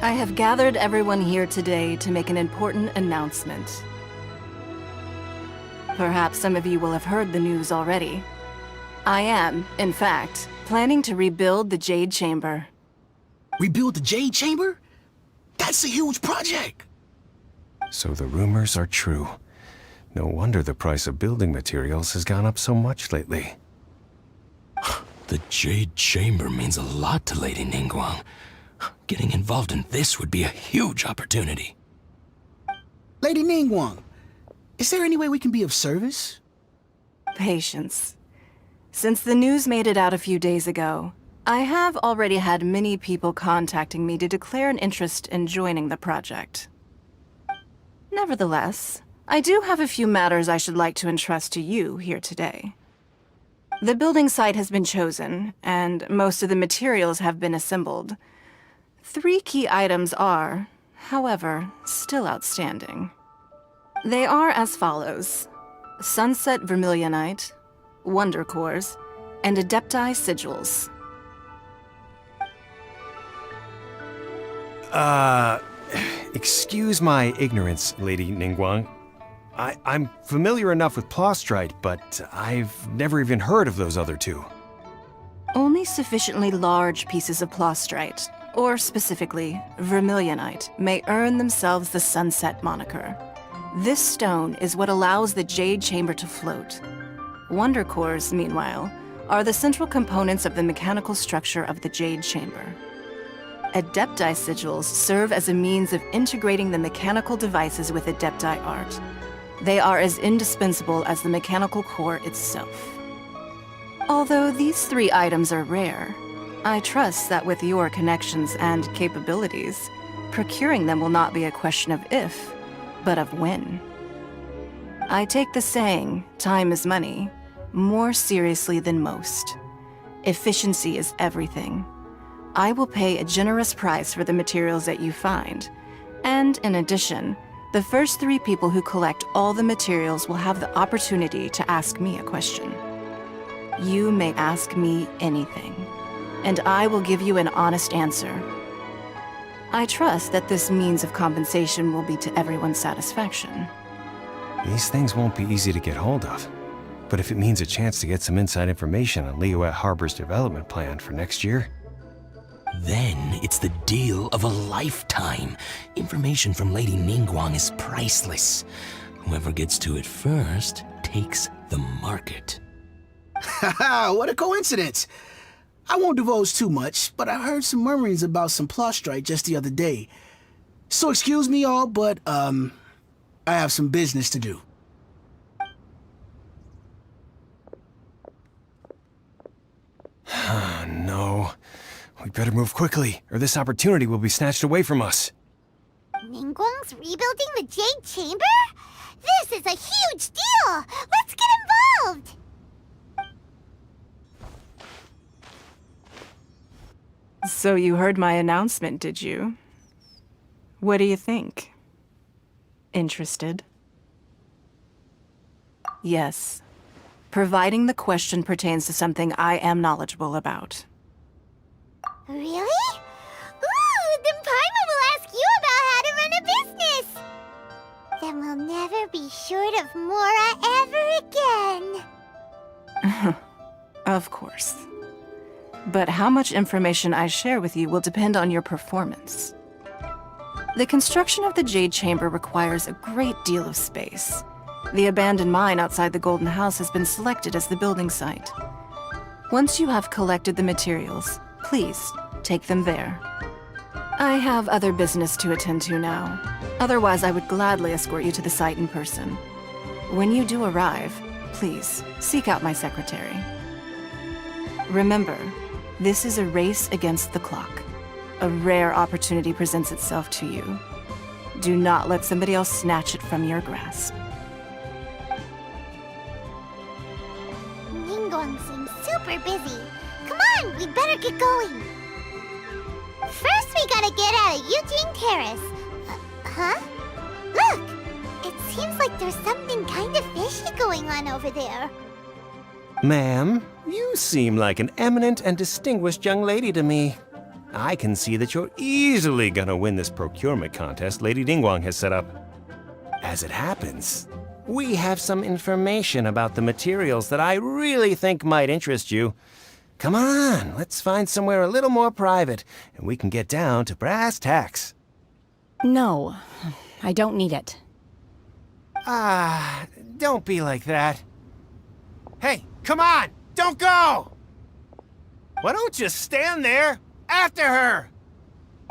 I have gathered everyone here today to make an important announcement. Perhaps some of you will have heard the news already. I am, in fact, planning to rebuild the Jade Chamber. Rebuild the Jade Chamber? That's a huge project! So the rumors are true. No wonder the price of building materials has gone up so much lately. The Jade Chamber means a lot to Lady Ningguang. Getting involved in this would be a huge opportunity. Lady Ningguang, is there any way we can be of service? Patience. Since the news made it out a few days ago, I have already had many people contacting me to declare an interest in joining the project. Nevertheless, I do have a few matters I should like to entrust to you here today. The building site has been chosen, and most of the materials have been assembled. 3 key items are, however, still outstanding. They are as follows: Sunset Vermilionite, Wonder Cores, and Adepti Sigils. Excuse my ignorance, Lady Ningguang. I'm familiar enough with Plostrite, but I've never even heard of those other 2. Only sufficiently large pieces of Plostrite, or specifically Vermilionite, may earn themselves the Sunset moniker. This stone is what allows the Jade Chamber to float. Wonder Cores, meanwhile, are the central components of the mechanical structure of the Jade Chamber. Adepti Sigils serve as a means of integrating the mechanical devices with Adepti art. They are as indispensable as the mechanical core itself. Although these 3 items are rare, I trust that with your connections and capabilities, procuring them will not be a question of if, but of when. I take the saying, time is money, more seriously than most. Efficiency is everything. I will pay a generous price for the materials that you find, and in addition, the first 3 people who collect all the materials will have the opportunity to ask me a question. You may ask me anything, and I will give you an honest answer. I trust that this means of compensation will be to everyone's satisfaction. These things won't be easy to get hold of. But if it means a chance to get some inside information on Liyue Harbor's development plan for next year... Then it's the deal of a lifetime. Information from Lady Ningguang is priceless. Whoever gets to it first takes the market. Haha, what a coincidence! I won't divulge too much, but I heard some murmurings about some Plostrite just the other day. So excuse me all, but, I have some business to do. No. We better move quickly, or this opportunity will be snatched away from us. Ningguang's rebuilding the Jade Chamber? This is a huge deal! Let's get involved! So you heard my announcement, did you? What do you think? Interested? Yes. Providing the question pertains to something I am knowledgeable about. Really? Ooh, then Paimon will ask you about how to run a business! Then we'll never be short of Mora ever again. Of course. But how much information I share with you will depend on your performance. The construction of the Jade Chamber requires a great deal of space. The abandoned mine outside the Golden House has been selected as the building site. Once you have collected the materials, please take them there. I have other business to attend to now. Otherwise, I would gladly escort you to the site in person. When you do arrive, please seek out my secretary. Remember, this is a race against the clock. A rare opportunity presents itself to you. Do not let somebody else snatch it from your grasp. Ningguang seems super busy. Come on, we better get going. First, we gotta get out of Eugene Terrace. Huh? Look! It seems like there's something kind of fishy going on over there. Ma'am, you seem like an eminent and distinguished young lady to me. I can see that you're easily gonna win this procurement contest Lady Ningguang has set up. As it happens, we have some information about the materials that I really think might interest you. Come on, let's find somewhere a little more private, and we can get down to brass tacks. No, I don't need it. Don't be like that. Hey, come on, don't go! Why don't you stand there after her?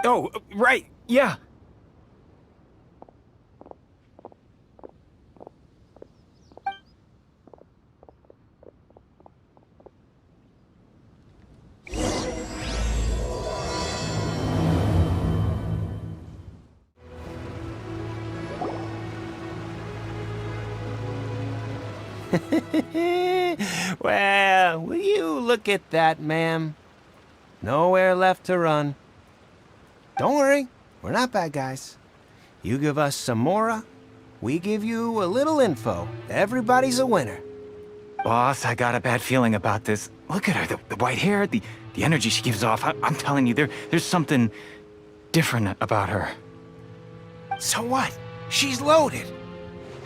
Oh, right, yeah. Well, will you look at that, ma'am? Nowhere left to run. Don't worry, we're not bad guys. You give us some mora, we give you a little info. Everybody's a winner. Boss, I got a bad feeling about this. Look at her, the white hair, the energy she gives off. I'm telling you, there's something different about her. So what? She's loaded.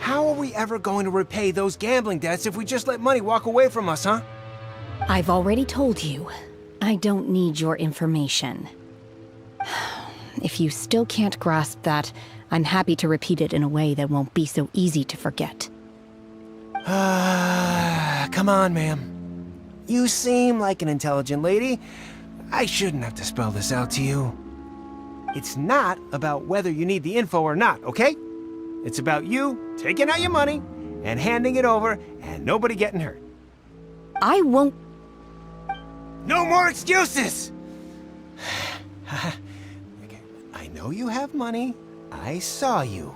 How are we ever going to repay those gambling debts if we just let money walk away from us, huh? I've already told you, I don't need your information. If you still can't grasp that, I'm happy to repeat it in a way that won't be so easy to forget. Come on, ma'am. You seem like an intelligent lady. I shouldn't have to spell this out to you. It's not about whether you need the info or not, okay? It's about you taking out your money and handing it over and nobody getting hurt. I won't. No more excuses! I know you have money. I saw you.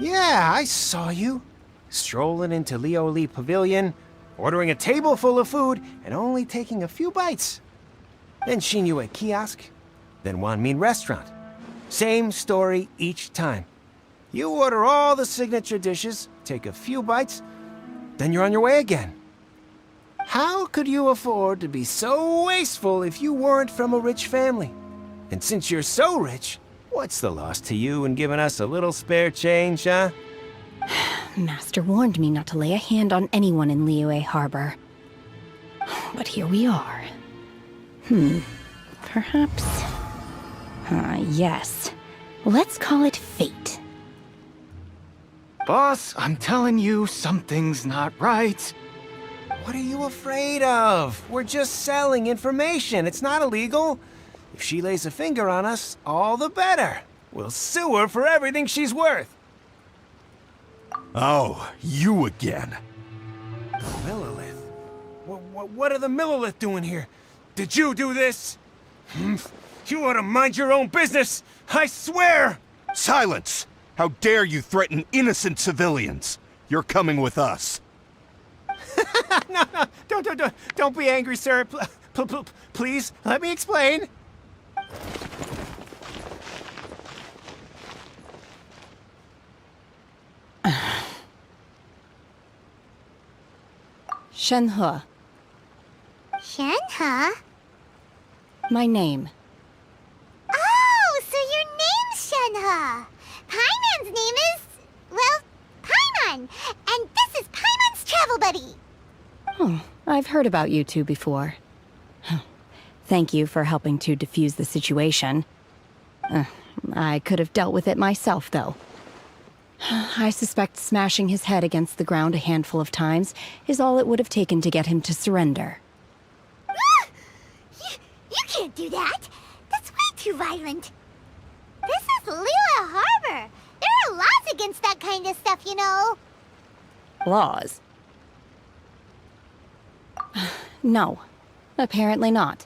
Yeah, I saw you. Strolling into Leo Lee Pavilion, ordering a table full of food, and only taking a few bites. Then Shinyu at kiosk, then Wanmin restaurant. Same story each time. You order all the signature dishes, take a few bites, then you're on your way again. How could you afford to be so wasteful if you weren't from a rich family? And since you're so rich, what's the loss to you in giving us a little spare change, huh? Master warned me not to lay a hand on anyone in Liyue Harbor. But here we are. Perhaps... yes. Let's call it fate. Boss, I'm telling you, something's not right. What are you afraid of? We're just selling information. It's not illegal. If she lays a finger on us, all the better. We'll sue her for everything she's worth. Oh, you again. Millilith? What are the Millilith doing here? Did you do this? You ought to mind your own business, I swear! Silence! How dare you threaten innocent civilians? You're coming with us. No, don't be angry, sir. Please, let me explain. Shenhe, Shenhe? my name. Oh, so your name's Shenhe. Paimon's name is, well, Paimon. And this is Paimon's travel buddy. Oh, I've heard about you two before. Thank you for helping to defuse the situation. I could have dealt with it myself, though. I suspect smashing his head against the ground a handful of times is all it would have taken to get him to surrender. You can't do that. That's way too violent. This is Liyue Harbor. There are laws against that kind of stuff, you know. Laws? No, apparently not.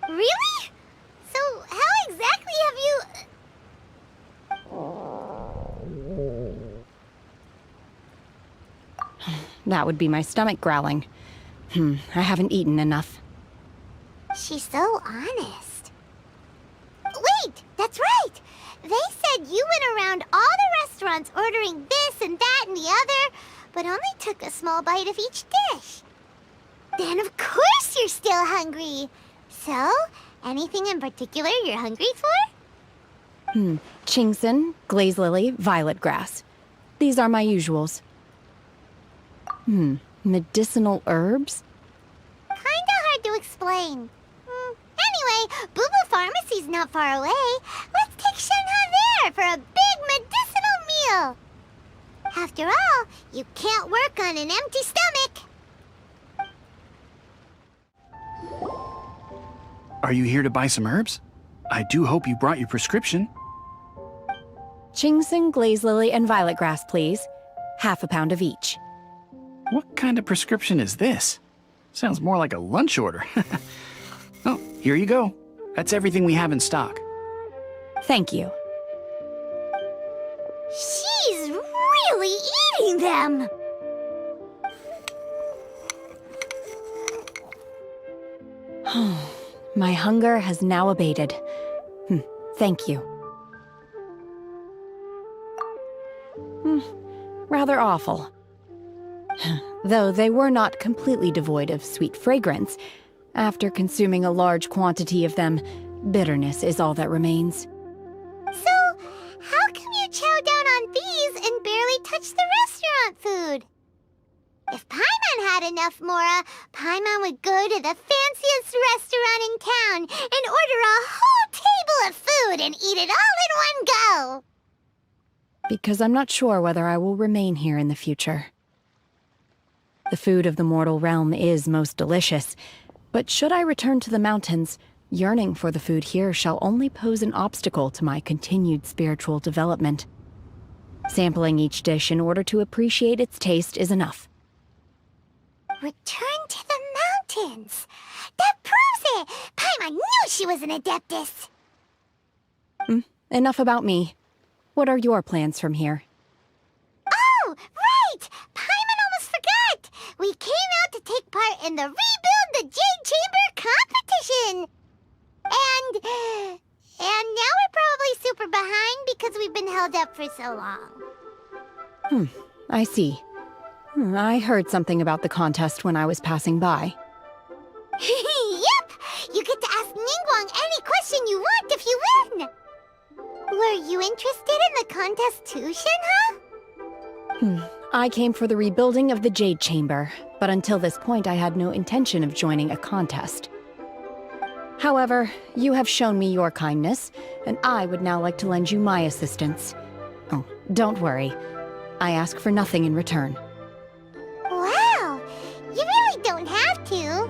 Really? So how exactly have you... That would be my stomach growling. I haven't eaten enough. She's so honest. Wait, that's right. They said you went around all the restaurants ordering this and that and the other, but only took a small bite of each dish. Then of course you're still hungry. So, Anything in particular you're hungry for? Chingson, glaze lily, violet grass. These are my usuals. Medicinal herbs? Kinda hard to explain. Anyway, Boo Boo Pharmacy's not far away. Let's take Shenhe there for a big medicinal meal. After all, you can't work on an empty stomach. Are you here to buy some herbs? I do hope you brought your prescription. Chingson, glaze lily, and violet grass, please. Half a pound of each. What kind of prescription is this? Sounds more like a lunch order. Oh, here you go. That's everything we have in stock. Thank you. She's really eating them. My hunger has now abated. Thank you. Rather awful. Though they were not completely devoid of sweet fragrance, after consuming a large quantity of them, bitterness is all that remains. So, how come you chow down on these and barely touch the restaurant food? If Paimon had enough Mora, Paimon would go to the fanciest restaurant in town and order a whole table of food and eat it all in one go. Because I'm not sure whether I will remain here in the future. The food of the mortal realm is most delicious, but should I return to the mountains, yearning for the food here shall only pose an obstacle to my continued spiritual development. Sampling each dish in order to appreciate its taste is enough. Return to the mountains. That proves it. Paimon knew she was an Adeptus. Enough about me. What are your plans from here? Oh, right! Paimon almost forgot! We came out to take part in the Rebuild the Jade Chamber competition! And now we're probably super behind because we've been held up for so long. I see. I heard something about the contest when I was passing by. Yep! You get to ask Ningguang any question you want if you win! Were you interested in the contest too, Shenhe? I came for the rebuilding of the Jade Chamber, but until this point I had no intention of joining a contest. However, you have shown me your kindness, and I would now like to lend you my assistance. Oh, don't worry. I ask for nothing in return. Wow! You really don't have to.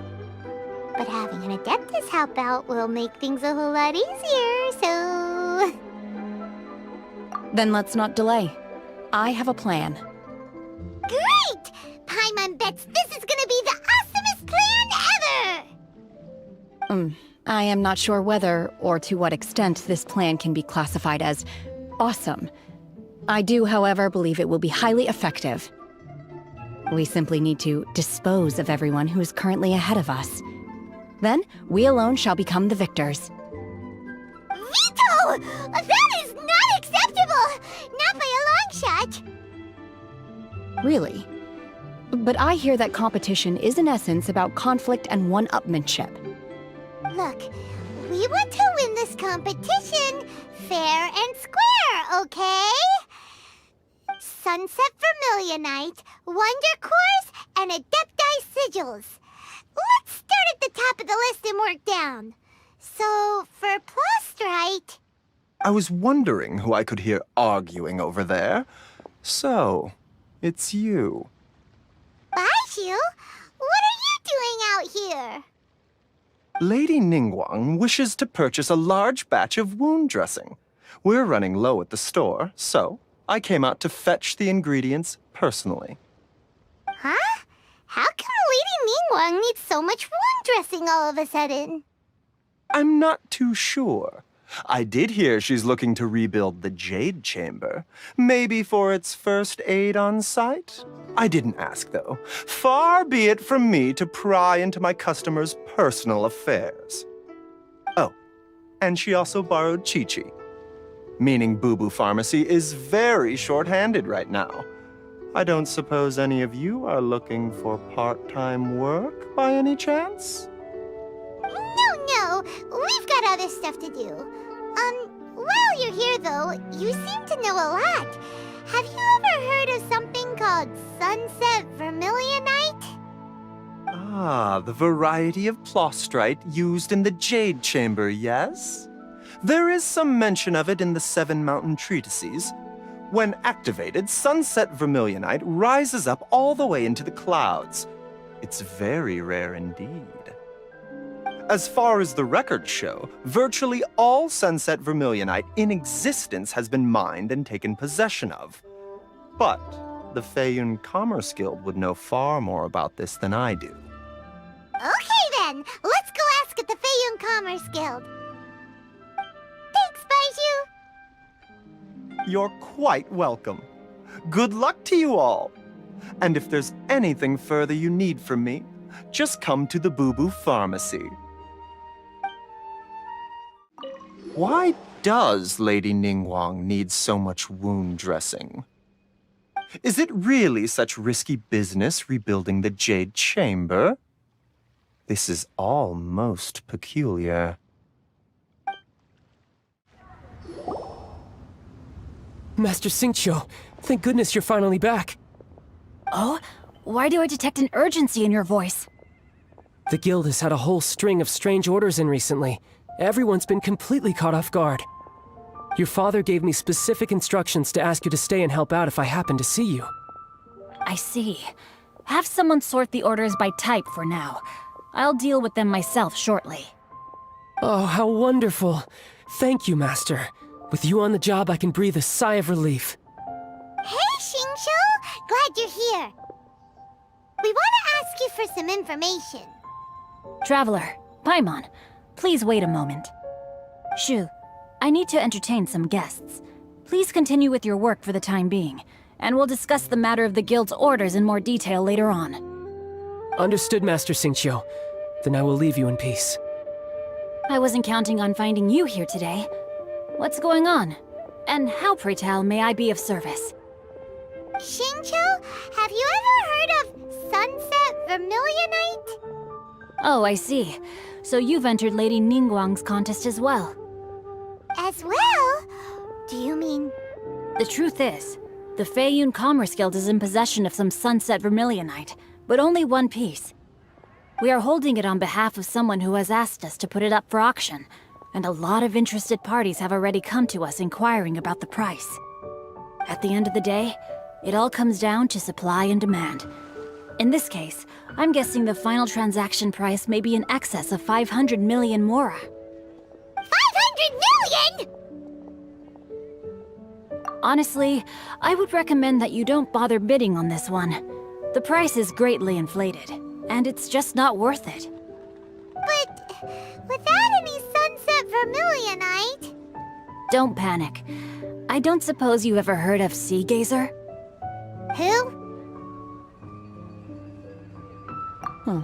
But having an Adeptus help out will make things a whole lot easier, so... Then let's not delay. I have a plan. Great! Paimon bets this is gonna be the awesomest plan ever! I am not sure whether or to what extent this plan can be classified as awesome. I do, however, believe it will be highly effective. We simply need to dispose of everyone who is currently ahead of us. Then, we alone shall become the victors. Veto! That is not acceptable! Not by a long shot! Really? But I hear that competition is in essence about conflict and one-upmanship. Look, we want to win this competition fair and square, okay? Sunset Vermilionite, Wonder Cores, and Adepti Sigils. Let's start at the top of the list and work down. So, for Plustrite... I was wondering who I could hear arguing over there. So, it's you. Baishu? What are you doing out here? Lady Ningguang wishes to purchase a large batch of wound dressing. We're running low at the store, so I came out to fetch the ingredients personally. Huh? How come Lady Ningguang needs so much wound dressing all of a sudden? I'm not too sure. I did hear she's looking to rebuild the Jade Chamber. Maybe for its first aid on site? I didn't ask, though. Far be it from me to pry into my customers' personal affairs. Oh, and she also borrowed Chi-Chi. Meaning Boo Boo Pharmacy is very short-handed right now. I don't suppose any of you are looking for part-time work by any chance? No, we've got other stuff to do. While you're here though, you seem to know a lot. Have you ever heard of something called Sunset Vermilionite? Ah, the variety of plostrite used in the Jade Chamber, yes? There is some mention of it in the Seven Mountain Treatises. When activated, Sunset Vermilionite rises up all the way into the clouds. It's very rare indeed. As far as the records show, virtually all Sunset Vermilionite in existence has been mined and taken possession of. But the Feiyun Commerce Guild would know far more about this than I do. Okay then, let's go ask at the Feiyun Commerce Guild. Thanks, Baiju. You're quite welcome. Good luck to you all. And if there's anything further you need from me, just come to the Boo Boo Pharmacy. Why does Lady Ningguang need so much wound dressing? Is it really such risky business rebuilding the Jade Chamber? This is all most peculiar. Master Xingqiu, thank goodness you're finally back. Oh? Why do I detect an urgency in your voice? The guild has had a whole string of strange orders in recently. Everyone's been completely caught off guard. Your father gave me specific instructions to ask you to stay and help out if I happen to see you. I see. Have someone sort the orders by type for now. I'll deal with them myself shortly. Oh, how wonderful. Thank you, Master. With you on the job, I can breathe a sigh of relief. Hey, Xingqiu! Glad you're here. We want to ask you for some information. Traveler, Paimon, please wait a moment. Shu, I need to entertain some guests. Please continue with your work for the time being, and we'll discuss the matter of the guild's orders in more detail later on. Understood, Master Xingqiu. Then I will leave you in peace. I wasn't counting on finding you here today. What's going on? And how, pray tell, may I be of service? Xingqiu, have you ever heard of Sunset Vermilionite? Oh, I see. So you've entered Lady Ningguang's contest as well. As well? Do you mean... The truth is, the Feiyun Commerce Guild is in possession of some Sunset Vermilionite, but only one piece. We are holding it on behalf of someone who has asked us to put it up for auction, and a lot of interested parties have already come to us inquiring about the price. At the end of the day, it all comes down to supply and demand. In this case, I'm guessing the final transaction price may be in excess of 500 million mora. 500 million?! Honestly, I would recommend that you don't bother bidding on this one. The price is greatly inflated, and it's just not worth it. But without any Sunset Vermilionite... Don't panic. I don't suppose you ever heard of Sea Gazer? Who?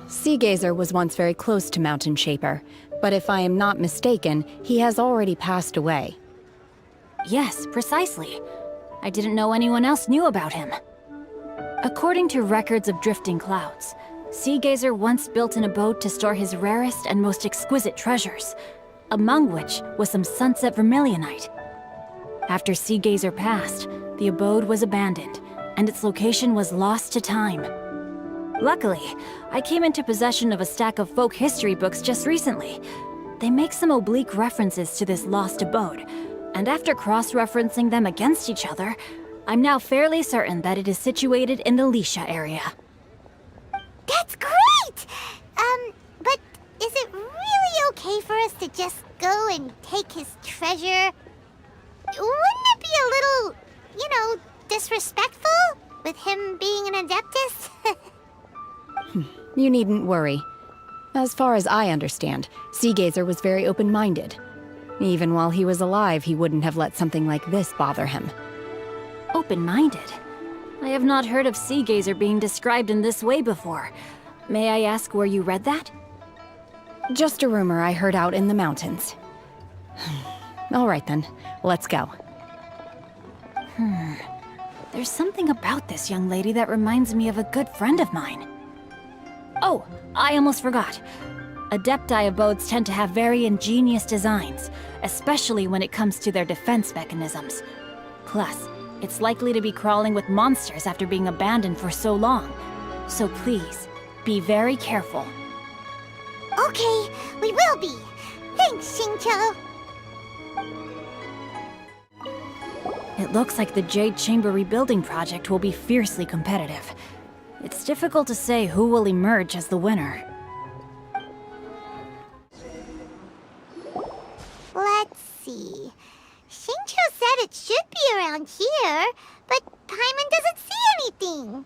Sea Gazer was once very close to Mountain Shaper, but if I am not mistaken, he has already passed away. Yes, precisely. I didn't know anyone else knew about him. According to records of drifting clouds, Sea Gazer once built an abode to store his rarest and most exquisite treasures, among which was some Sunset Vermilionite. After Sea Gazer passed, the abode was abandoned, and its location was lost to time. Luckily, I came into possession of a stack of folk history books just recently. They make some oblique references to this lost abode, and after cross-referencing them against each other, I'm now fairly certain that it is situated in the Lisha area. That's great! But is it really okay for us to just go and take his treasure? Wouldn't it be a little, disrespectful? With him being an Adeptus? You needn't worry. As far as I understand, Sea Gazer was very open-minded. Even while he was alive, he wouldn't have let something like this bother him. Open-minded? I have not heard of Sea Gazer being described in this way before. May I ask where you read that? Just a rumor I heard out in the mountains. All right then, let's go. There's something about this young lady that reminds me of a good friend of mine. Oh, I almost forgot. Adepti abodes tend to have very ingenious designs, especially when it comes to their defense mechanisms. Plus, it's likely to be crawling with monsters after being abandoned for so long. So please, be very careful. Okay, we will be. Thanks, Xingqiu. It looks like the Jade Chamber rebuilding project will be fiercely competitive. It's difficult to say who will emerge as the winner. Let's see. Xingqiu said it should be around here, but Paimon doesn't see anything.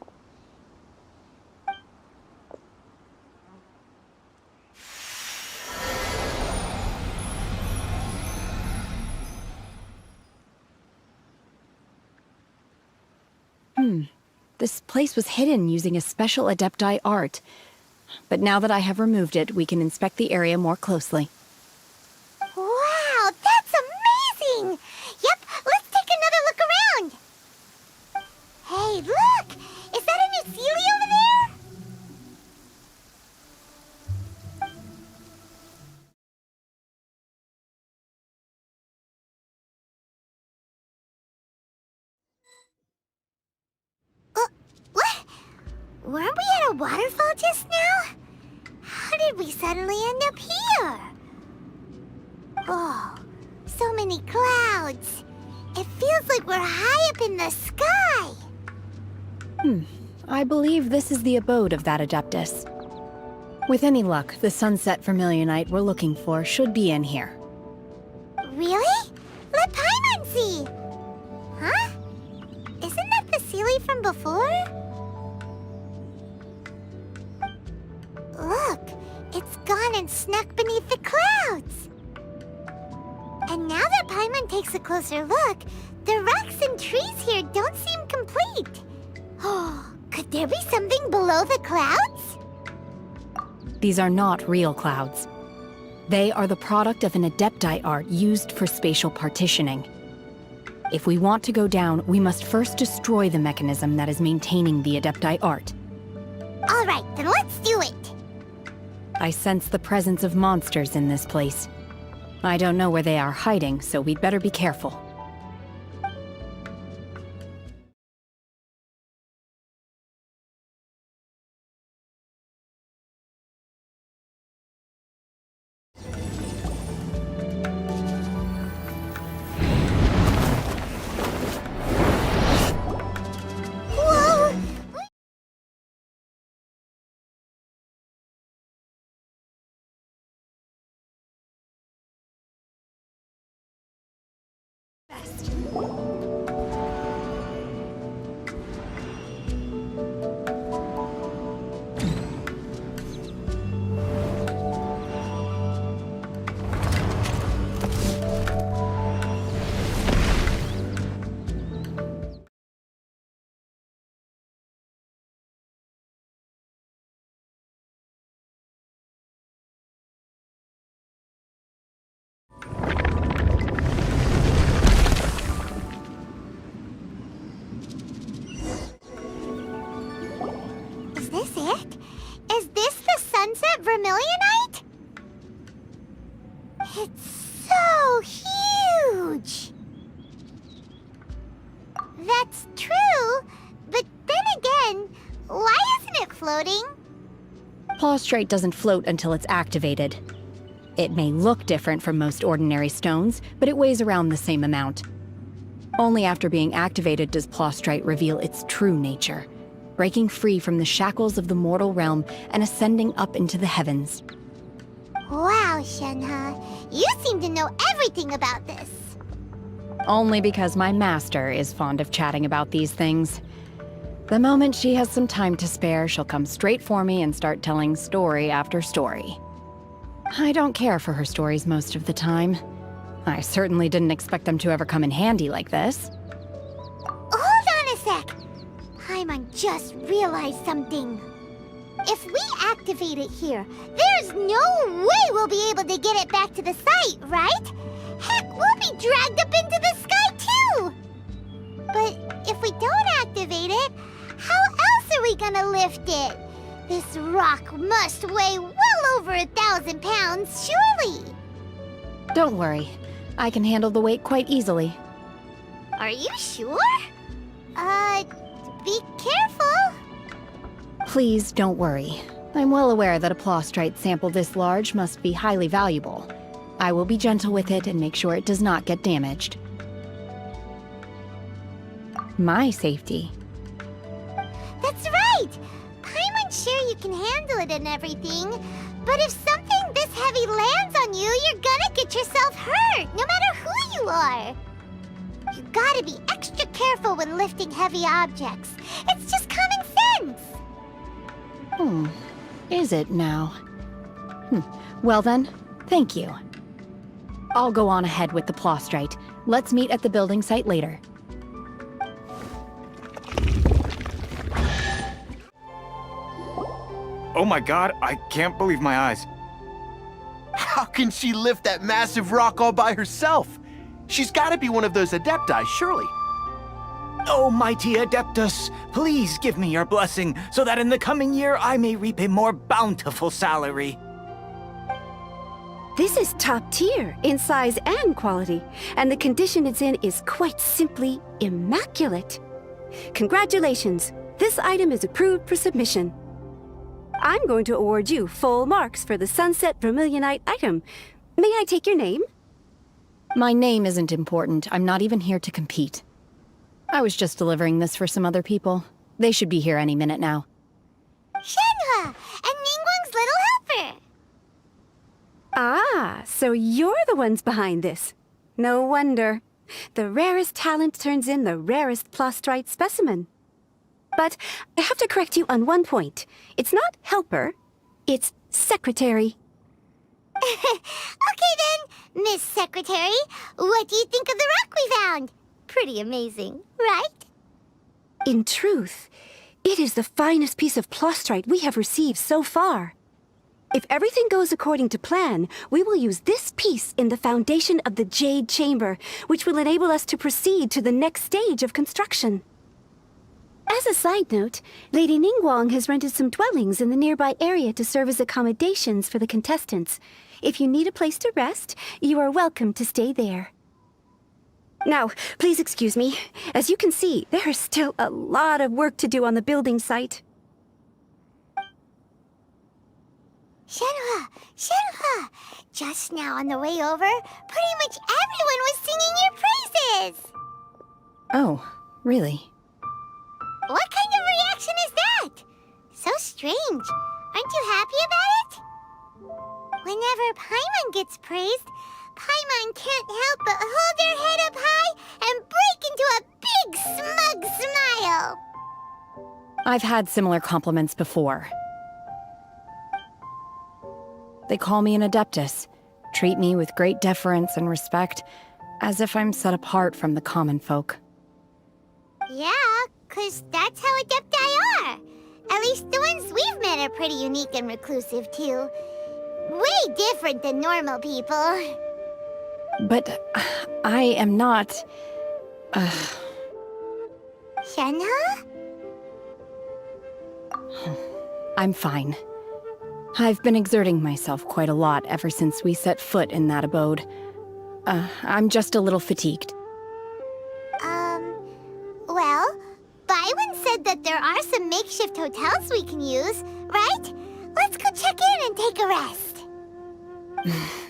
This place was hidden using a special Adepti art. But now that I have removed it, we can inspect the area more closely. Wow, that's amazing! Yep, let's take another look around. Hey, look! Is that a new Sealy over there? What? Weren't we at a waterfall just now? How did we suddenly end up here? Oh, so many clouds. It feels like we're high up in the sky. I believe this is the abode of that Adeptus. With any luck, the sunset vermilionite we're looking for should be in here. Really? Let Paimon see. Huh? Isn't that the Sealy from before? Look, it's gone and snuck beneath the clouds. And now that Paimon takes a closer look, the rocks and trees here don't seem complete. Oh, could there be something below the clouds? These are not real clouds. They are the product of an Adepti art used for spatial partitioning. If we want to go down, we must first destroy the mechanism that is maintaining the Adepti art. All right, then let's do it. I sense the presence of monsters in this place. I don't know where they are hiding, so we'd better be careful. Whoa! Is this it? Is this the sunset vermilionite? It's so huge! That's true, but then again, why isn't it floating? Plaustrate doesn't float until it's activated. It may look different from most ordinary stones, but it weighs around the same amount. Only after being activated does Plaustrate reveal its true nature, breaking free from the shackles of the mortal realm and ascending up into the heavens. Wow, Shenhe, you seem to know everything about this. Only because my master is fond of chatting about these things. The moment she has some time to spare, she'll come straight for me and start telling story after story. I don't care for her stories most of the time. I certainly didn't expect them to ever come in handy like this. Hold on a sec. Paimon just realized something. If we activate it here, there's no way we'll be able to get it back to the site, right? Heck, we'll be dragged up into the sky too! But if we don't activate it, how else are we gonna lift it? This rock must weigh well over 1,000 pounds, surely. Don't worry. I can handle the weight quite easily. Are you sure? Be careful. Please don't worry. I'm well aware that a plostrite sample this large must be highly valuable. I will be gentle with it and make sure it does not get damaged. My safety. That's right. Paimon's sure you can handle it and everything, but if something this heavy lands on you, you're gonna get yourself hurt, no matter who you are. You gotta be extra careful when lifting heavy objects. It's just common sense. Is it now? Well then, thank you. I'll go on ahead with the plostrite. Let's meet at the building site later. Oh my god, I can't believe my eyes. How can she lift that massive rock all by herself? She's gotta be one of those Adepti, surely. Oh, mighty Adeptus, please give me your blessing so that in the coming year I may reap a more bountiful salary. This is top tier in size and quality, and the condition it's in is quite simply immaculate. Congratulations, this item is approved for submission. I'm going to award you full marks for the Sunset Vermilionite item. May I take your name? My name isn't important. I'm not even here to compete. I was just delivering this for some other people. They should be here any minute now. Shenhua, and Ningguang's little helper. Ah, so you're the ones behind this. No wonder. The rarest talent turns in the rarest plostrite specimen. But I have to correct you on one point. It's not helper, it's secretary. Okay then, Miss Secretary, what do you think of the rock we found? Pretty amazing, right? In truth, it is the finest piece of plostrite we have received so far. If everything goes according to plan, we will use this piece in the foundation of the Jade Chamber, which will enable us to proceed to the next stage of construction. As a side note, Lady Ningguang has rented some dwellings in the nearby area to serve as accommodations for the contestants. If you need a place to rest, you are welcome to stay there. Now, please excuse me. As you can see, there is still a lot of work to do on the building site. Shenhua! Just now on the way over, pretty much everyone was singing your praises! Oh, really? What kind of reaction is that? So strange. Aren't you happy about it? Whenever Paimon gets praised, Paimon can't help but hold her head up high and break into a big smug smile. I've had similar compliments before. They call me an Adeptus, treat me with great deference and respect, as if I'm set apart from the common folk. Yeah, 'cause that's how Adepti are. At least the ones we've met are pretty unique and reclusive, too. Way different than normal people. But I am not... Shenhua? I'm fine. I've been exerting myself quite a lot ever since we set foot in that abode. I'm just a little fatigued. Well, Byron said that there are some makeshift hotels we can use, right? Let's go check in and take a rest.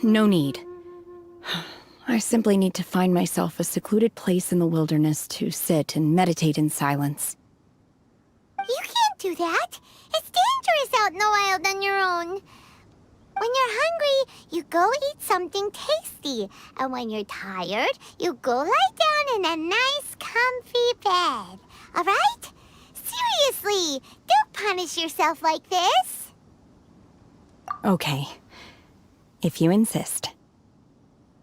No need. I simply need to find myself a secluded place in the wilderness to sit and meditate in silence. You can't do that. It's dangerous out in the wild on your own. When you're hungry, you go eat something tasty. And when you're tired, you go lie down in a nice, comfy bed. All right? Seriously, don't punish yourself like this. Okay. If you insist.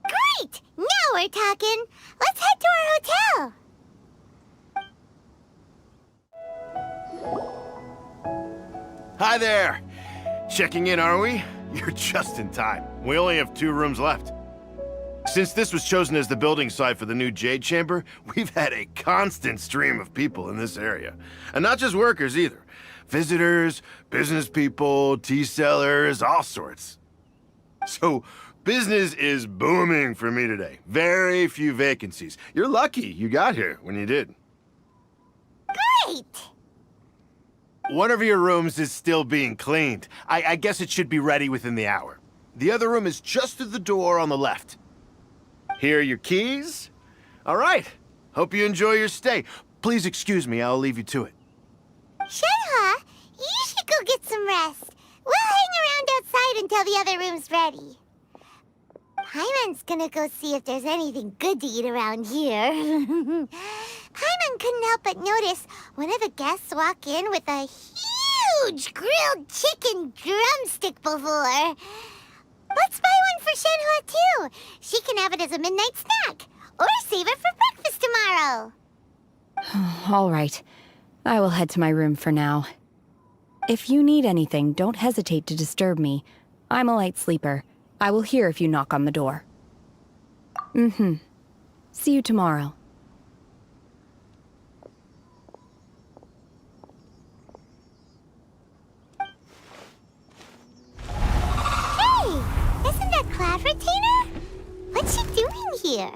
Great! Now we're talking. Let's head to our hotel. Hi there! Checking in, are we? You're just in time. We only have 2 rooms left. Since this was chosen as the building site for the new Jade Chamber, we've had a constant stream of people in this area. And not just workers either. Visitors, business people, tea sellers, all sorts. So, business is booming for me today. Very few vacancies. You're lucky you got here when you did. Great! One of your rooms is still being cleaned. I guess it should be ready within the hour. The other room is just through the door on the left. Here are your keys. All right. Hope you enjoy your stay. Please excuse me, I'll leave you to it. Shenhe, you should go get some rest. We'll hang around outside until the other room's ready. Paimon's gonna go see if there's anything good to eat around here. Paimon couldn't help but notice one of the guests walk in with a huge grilled chicken drumstick before. Let's buy one for Shenhe too. She can have it as a midnight snack. Or save it for breakfast tomorrow. All right. I will head to my room for now. If you need anything, don't hesitate to disturb me. I'm a light sleeper. I will hear if you knock on the door. See you tomorrow. Hey! Isn't that Cloud Retainer? What's she doing here?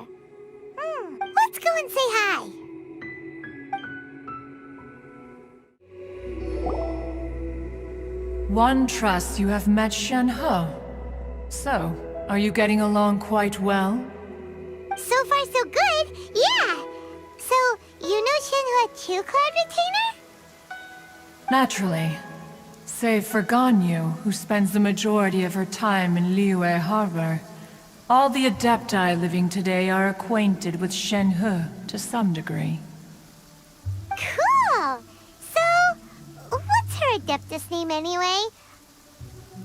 Let's go and say hi. One trusts you have met Shenhe. So, are you getting along quite well? So far, so good. Yeah. So, you know Shenhe too, Cloud Retainer? Naturally. Save for Ganyu, who spends the majority of her time in Liyue Harbor. All the Adepti living today are acquainted with Shenhe to some degree. Cool. So, what's her Adeptus name anyway?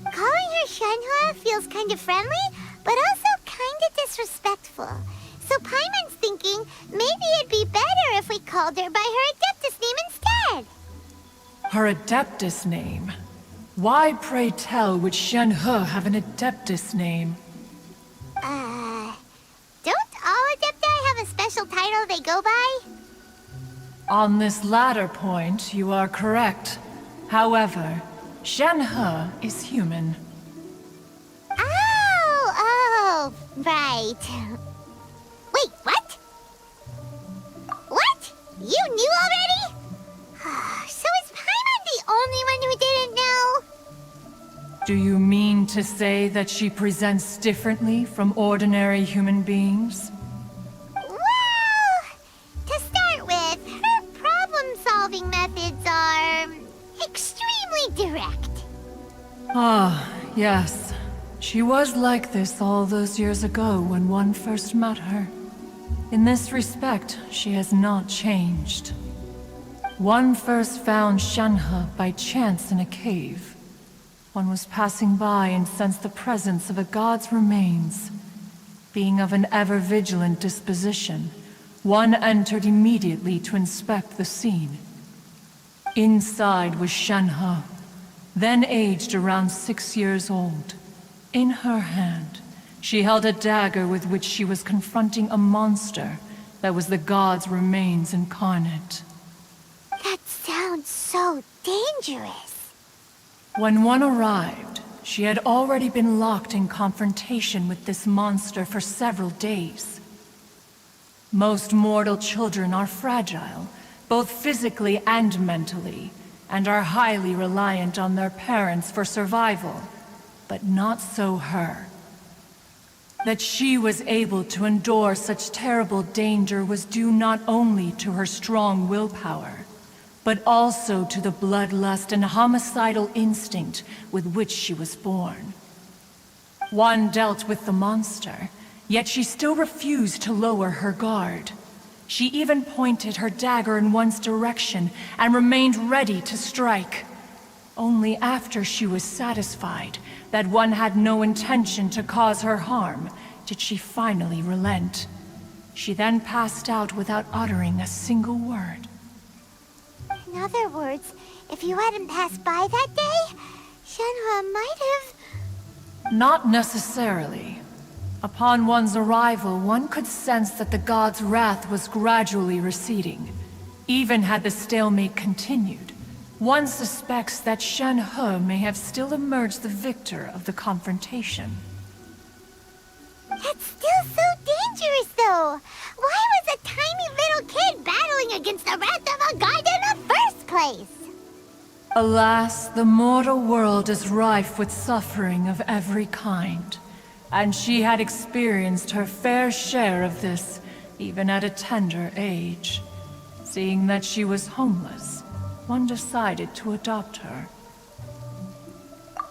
Calling her Shenhe feels kind of friendly, but also kind of disrespectful. So Paimon's thinking maybe it'd be better if we called her by her Adeptus name instead. Her Adeptus name? Why, pray tell, would Shenhe have an Adeptus name? Don't all Adepti have a special title they go by? On this latter point, you are correct. However, Shenhe is human. Oh, right. Wait, what? What? You knew already? So is Paimon the only one who didn't know? Do you mean to say that she presents differently from ordinary human beings? Well, to start with, her problem-solving methods are extremely direct. Ah, yes. She was like this all those years ago when one first met her. In this respect, she has not changed. One first found Shenhe by chance in a cave. One was passing by and sensed the presence of a god's remains. Being of an ever-vigilant disposition, one entered immediately to inspect the scene. Inside was Shenhe, then aged around 6 years old. In her hand, she held a dagger with which she was confronting a monster that was the god's remains incarnate. That sounds so dangerous. When one arrived, she had already been locked in confrontation with this monster for several days. Most mortal children are fragile, both physically and mentally, and are highly reliant on their parents for survival. But not so her. That she was able to endure such terrible danger was due not only to her strong willpower, but also to the bloodlust and homicidal instinct with which she was born. One dealt with the monster, yet she still refused to lower her guard. She even pointed her dagger in one's direction and remained ready to strike. Only after she was satisfied that one had no intention to cause her harm did she finally relent. She then passed out without uttering a single word. In other words, if you hadn't passed by that day, Shenhe might have... Not necessarily. Upon one's arrival, one could sense that the god's wrath was gradually receding. Even had the stalemate continued, One suspects that Shen He may have still emerged the victor of the confrontation. That's still so dangerous, though. Why was a tiny little kid battling against the wrath of a god in the first place? Alas, the mortal world is rife with suffering of every kind, and she had experienced her fair share of this, even at a tender age. Seeing that she was homeless, one decided to adopt her.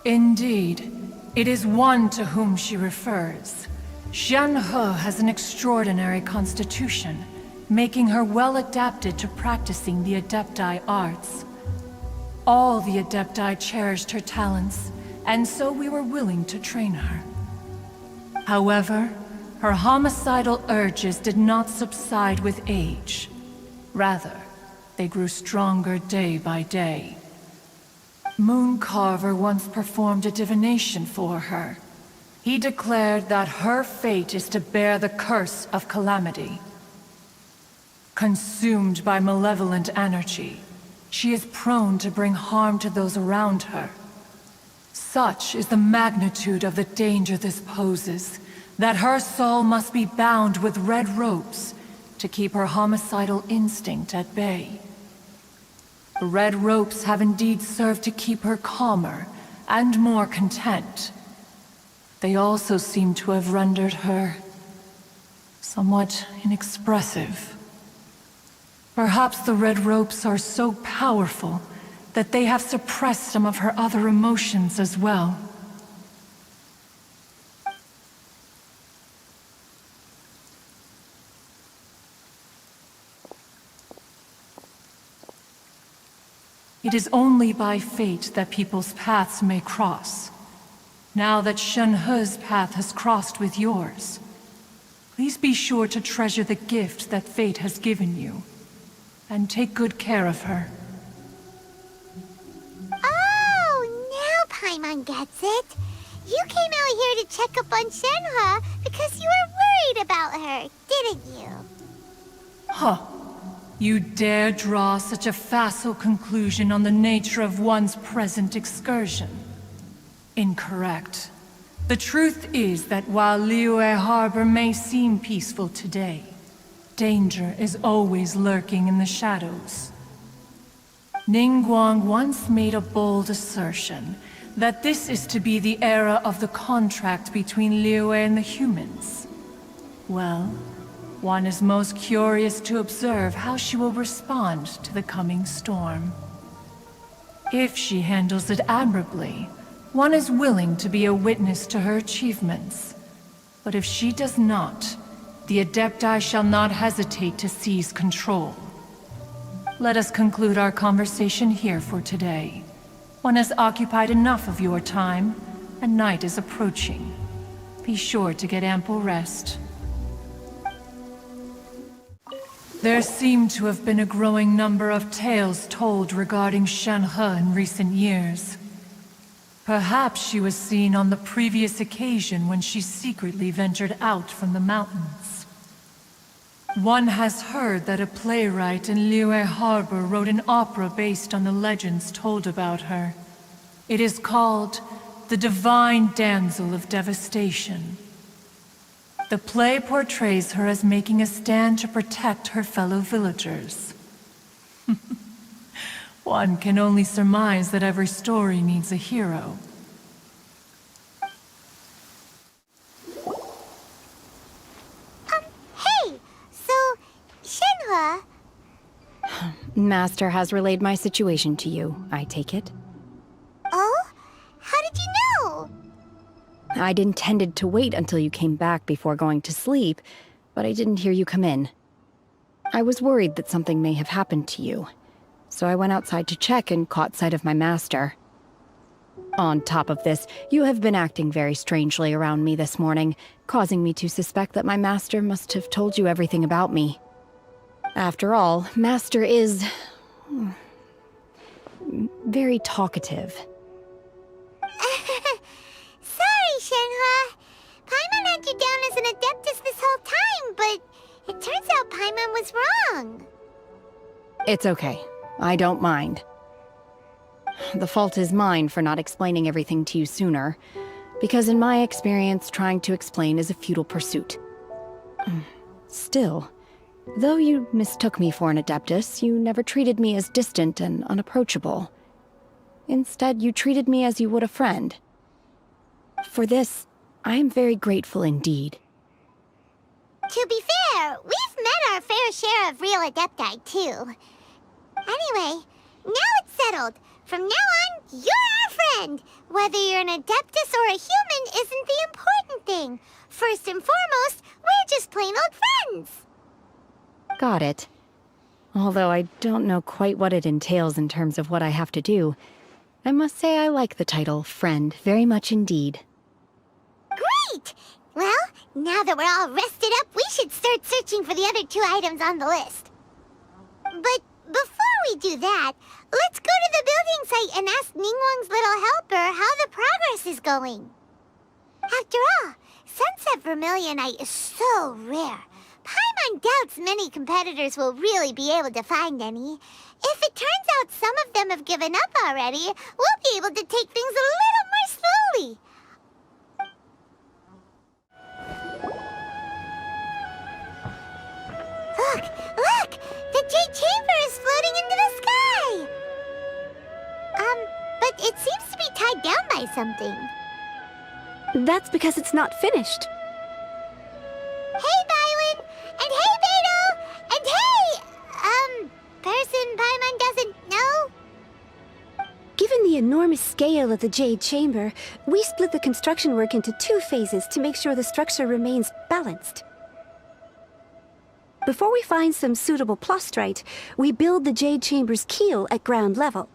Indeed, it is one to whom she refers. Shen He has an extraordinary constitution, making her well adapted to practicing the Adepti arts. All the Adepti cherished her talents, and so we were willing to train her. However, her homicidal urges did not subside with age. Rather, they grew stronger day by day. Mooncarver once performed a divination for her. He declared that her fate is to bear the curse of calamity. Consumed by malevolent energy, she is prone to bring harm to those around her. Such is the magnitude of the danger this poses, that her soul must be bound with red ropes to keep her homicidal instinct at bay. The red ropes have indeed served to keep her calmer and more content. They also seem to have rendered her somewhat inexpressive. Perhaps the red ropes are so powerful that they have suppressed some of her other emotions as well. It is only by fate that people's paths may cross. Now that Shen He's path has crossed with yours, please be sure to treasure the gift that fate has given you, and take good care of her. Oh, now Paimon gets it. You came out here to check up on Shenhe because you were worried about her, didn't you? Huh. You dare draw such a facile conclusion on the nature of one's present excursion? Incorrect. The truth is that while Liyue Harbor may seem peaceful today, danger is always lurking in the shadows. Ningguang once made a bold assertion that this is to be the era of the contract between Liyue and the humans. Well, one is most curious to observe how she will respond to the coming storm. If she handles it admirably, one is willing to be a witness to her achievements. But if she does not, the Adepti shall not hesitate to seize control. Let us conclude our conversation here for today. One has occupied enough of your time, and night is approaching. Be sure to get ample rest. There seem to have been a growing number of tales told regarding Shenhe in recent years. Perhaps she was seen on the previous occasion when she secretly ventured out from the mountains. One has heard that a playwright in Liyue Harbor wrote an opera based on the legends told about her. It is called The Divine Damsel of Devastation. The play portrays her as making a stand to protect her fellow villagers. One can only surmise that every story needs a hero. Hey! So, Shenhe... Master has relayed my situation to you, I take it. Oh? How did you know? I'd intended to wait until you came back before going to sleep, but I didn't hear you come in. I was worried that something may have happened to you, so I went outside to check and caught sight of my master. On top of this, you have been acting very strangely around me this morning, causing me to suspect that my master must have told you everything about me. After all, Master is... very talkative. Sorry, Shenhe. Paimon had you down as an adeptus this whole time, but it turns out Paimon was wrong. It's okay. I don't mind. The fault is mine for not explaining everything to you sooner, because in my experience, trying to explain is a futile pursuit. Still, though you mistook me for an Adeptus, you never treated me as distant and unapproachable. Instead, you treated me as you would a friend. For this, I am very grateful indeed. To be fair, we've met our fair share of real Adepti, too. Anyway, now it's settled. From now on, you're our friend. Whether you're an Adeptus or a human isn't the important thing. First and foremost, we're just plain old friends. Got it. Although I don't know quite what it entails in terms of what I have to do, I must say I like the title, Friend, very much indeed. Great! Well, now that we're all rested up, we should start searching for the other 2 items on the list. But before we do that, let's go to the building site and ask Ningguang's little helper how the progress is going. After all, Sunset Vermilionite is so rare. Paimon doubts many competitors will really be able to find any. If it turns out some of them have given up already, we'll be able to take things a little more slowly. Look! The Jade Chamber is floating into the sky! But it seems to be tied down by something. That's because it's not finished. Hey, Bywin! And hey, Beto! And hey! Person Paimon doesn't know? Given the enormous scale of the Jade Chamber, we split the construction work into 2 phases to make sure the structure remains balanced. Before we find some suitable plastrite, we build the Jade Chamber's keel at ground level.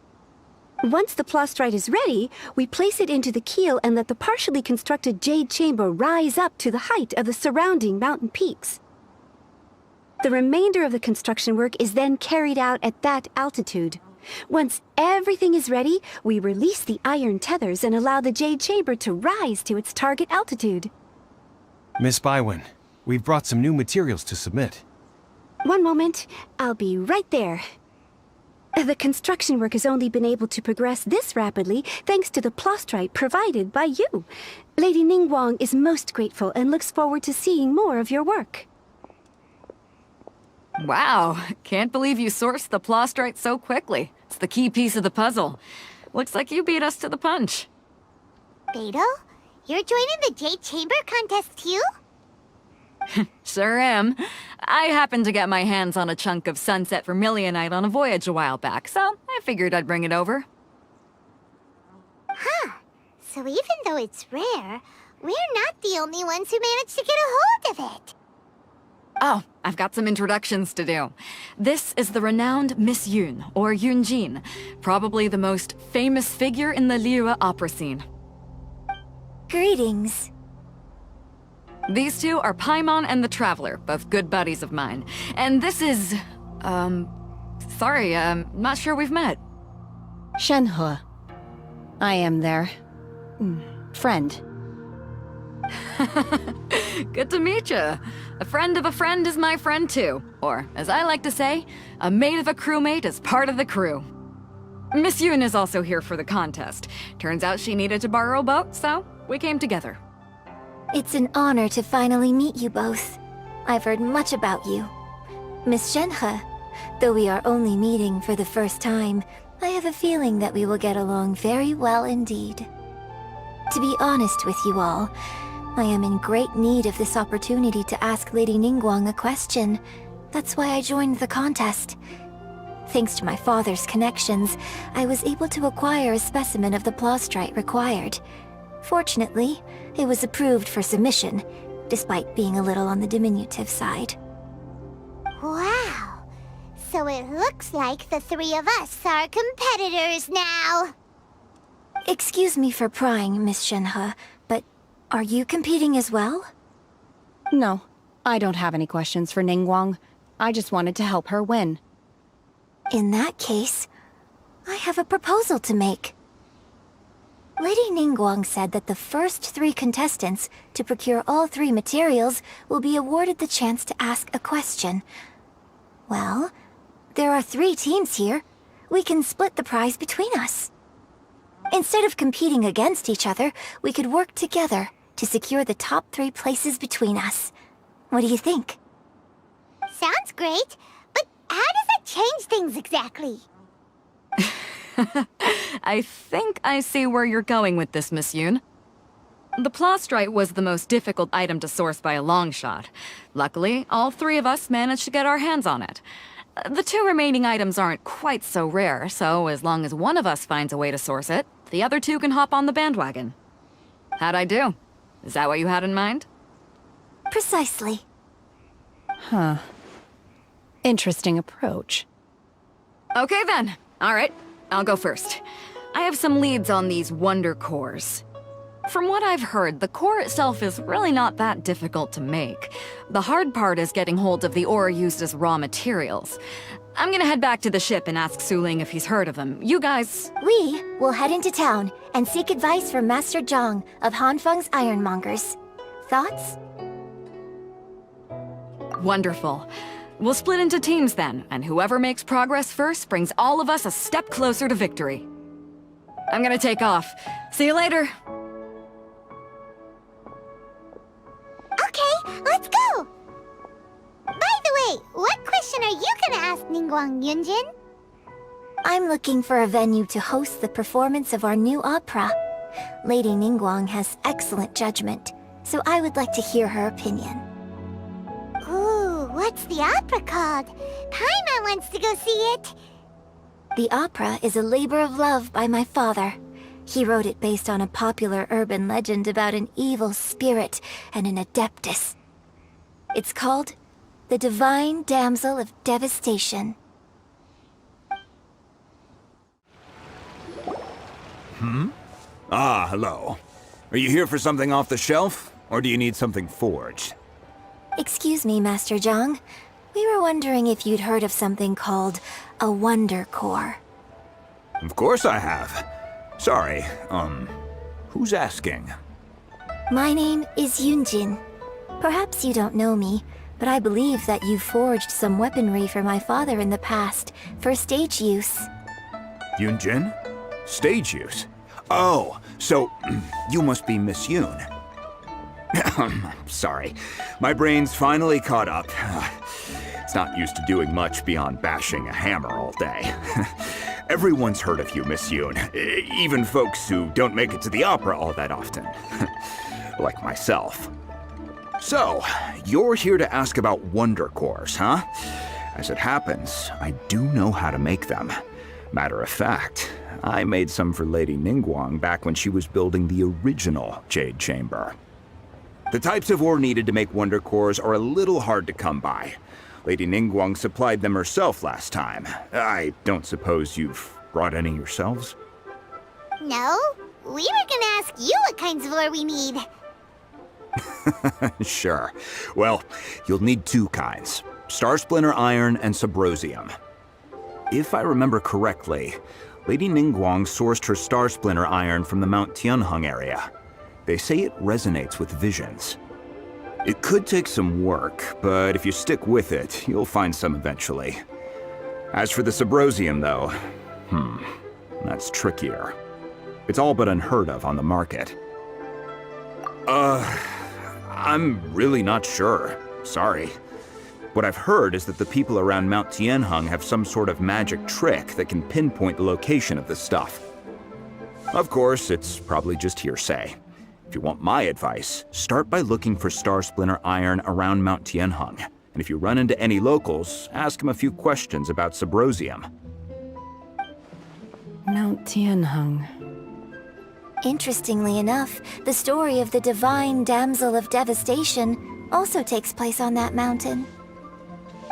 Once the plastrite is ready, we place it into the keel and let the partially constructed Jade Chamber rise up to the height of the surrounding mountain peaks. The remainder of the construction work is then carried out at that altitude. Once everything is ready, we release the iron tethers and allow the Jade Chamber to rise to its target altitude. Miss Bywin, we've brought some new materials to submit. One moment, I'll be right there. The construction work has only been able to progress this rapidly thanks to the plastrite provided by you. Lady Ningguang is most grateful and looks forward to seeing more of your work. Wow, can't believe you sourced the plastrite so quickly. It's the key piece of the puzzle. Looks like you beat us to the punch. Beto, you're joining the Jade Chamber contest too? Sure am. I happened to get my hands on a chunk of Sunset Vermilionite on a voyage a while back, so I figured I'd bring it over. Huh. So even though it's rare, we're not the only ones who managed to get a hold of it. Oh, I've got some introductions to do. This is the renowned Miss Yun, or Yunjin, probably the most famous figure in the Liyue opera scene. Greetings. These 2 are Paimon and the Traveler, both good buddies of mine. And this is... sorry, not sure we've met. Shenhe. I am their... friend. Good to meet you. A friend of a friend is my friend too. Or, as I like to say, a mate of a crewmate is part of the crew. Miss Yun is also here for the contest. Turns out she needed to borrow a boat, so we came together. It's an honor to finally meet you both. I've heard much about you. Miss Shenhe, though we are only meeting for the first time, I have a feeling that we will get along very well indeed. To be honest with you all, I am in great need of this opportunity to ask Lady Ningguang a question. That's why I joined the contest. Thanks to my father's connections, I was able to acquire a specimen of the plastrite required. Fortunately, it was approved for submission, despite being a little on the diminutive side. Wow! So it looks like the 3 of us are competitors now! Excuse me for prying, Miss Shenhe, but are you competing as well? No, I don't have any questions for Ningguang. I just wanted to help her win. In that case, I have a proposal to make. Lady Ningguang said that the first 3 contestants to procure all 3 materials will be awarded the chance to ask a question. Well, there are 3 teams here. We can split the prize between us. Instead of competing against each other, we could work together to secure the top 3 places between us. What do you think? Sounds great, but how does that change things exactly? I think I see where you're going with this, Miss Yoon. The plastrite was the most difficult item to source by a long shot. Luckily, all 3 of us managed to get our hands on it. The 2 remaining items aren't quite so rare, so as long as one of us finds a way to source it, the other 2 can hop on the bandwagon. How'd I do? Is that what you had in mind? Precisely. Huh. Interesting approach. Okay then. All right, I'll go first. I have some leads on these wonder cores. From what I've heard, the core itself is really not that difficult to make. The hard part is getting hold of the ore used as raw materials. I'm gonna head back to the ship and ask Suling if he's heard of them. You guys... We will head into town and seek advice from Master Zhang of Hanfeng's Ironmongers. Thoughts? Wonderful. We'll split into teams then, and whoever makes progress first brings all of us a step closer to victory. I'm gonna take off. See you later! Okay, let's go! By the way, what question are you gonna ask Ningguang, Yunjin? I'm looking for a venue to host the performance of our new opera. Lady Ningguang has excellent judgment, so I would like to hear her opinion. Ooh, what's the opera called? Paimon wants to go see it. The opera is a labor of love by my father. He wrote it based on a popular urban legend about an evil spirit and an adeptus. It's called The Divine Damsel of Devastation. Ah, hello. Are you here for something off the shelf, or do you need something forged? Excuse me, Master Zhang. We were wondering if you'd heard of something called a Wonder Core. Of course I have. Sorry, who's asking? My name is Yunjin. Perhaps you don't know me, but I believe that you forged some weaponry for my father in the past, for stage use. Yunjin? Stage use? Oh, so you must be Miss Yoon. Sorry, my brain's finally caught up. It's not used to doing much beyond bashing a hammer all day. Everyone's heard of you, Miss Yoon. Even folks who don't make it to the opera all that often. Like myself. So, you're here to ask about wonder cores, huh? As it happens, I do know how to make them. Matter of fact, I made some for Lady Ningguang back when she was building the original Jade Chamber. The types of ore needed to make wonder cores are a little hard to come by. Lady Ningguang supplied them herself last time. I don't suppose you've brought any yourselves? No, we were gonna ask you what kinds of ore we need. Sure. Well, you'll need 2 kinds. Star Splinter Iron and Subrosium. If I remember correctly, Lady Ningguang sourced her Star Splinter Iron from the Mount Tianheng area. They say it resonates with visions. It could take some work, but if you stick with it, you'll find some eventually. As for the Subrosium, though, that's trickier. It's all but unheard of on the market. I'm really not sure. Sorry. What I've heard is that the people around Mount Tianheng have some sort of magic trick that can pinpoint the location of the stuff. Of course, it's probably just hearsay. If you want my advice, start by looking for Star Splinter Iron around Mount Tianheng. And if you run into any locals, ask them a few questions about Subrosium. Mount Tianheng. Interestingly enough, the story of the Divine Damsel of Devastation also takes place on that mountain.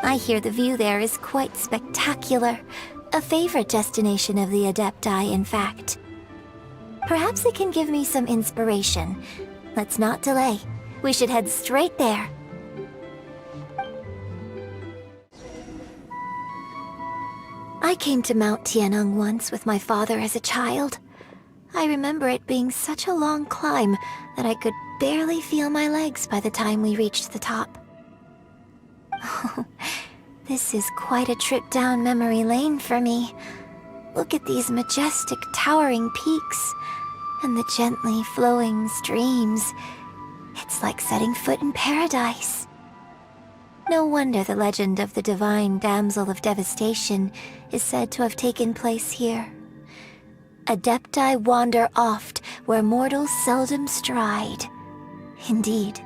I hear the view there is quite spectacular. A favorite destination of the Adepti, in fact. Perhaps it can give me some inspiration. Let's not delay. We should head straight there. I came to Mount Tianheng once with my father as a child. I remember it being such a long climb that I could barely feel my legs by the time we reached the top. This is quite a trip down memory lane for me. Look at these majestic, towering peaks, and the gently flowing streams. It's like setting foot in paradise. No wonder the legend of the divine damsel of devastation is said to have taken place here. Adepti wander oft where mortals seldom stride. Indeed,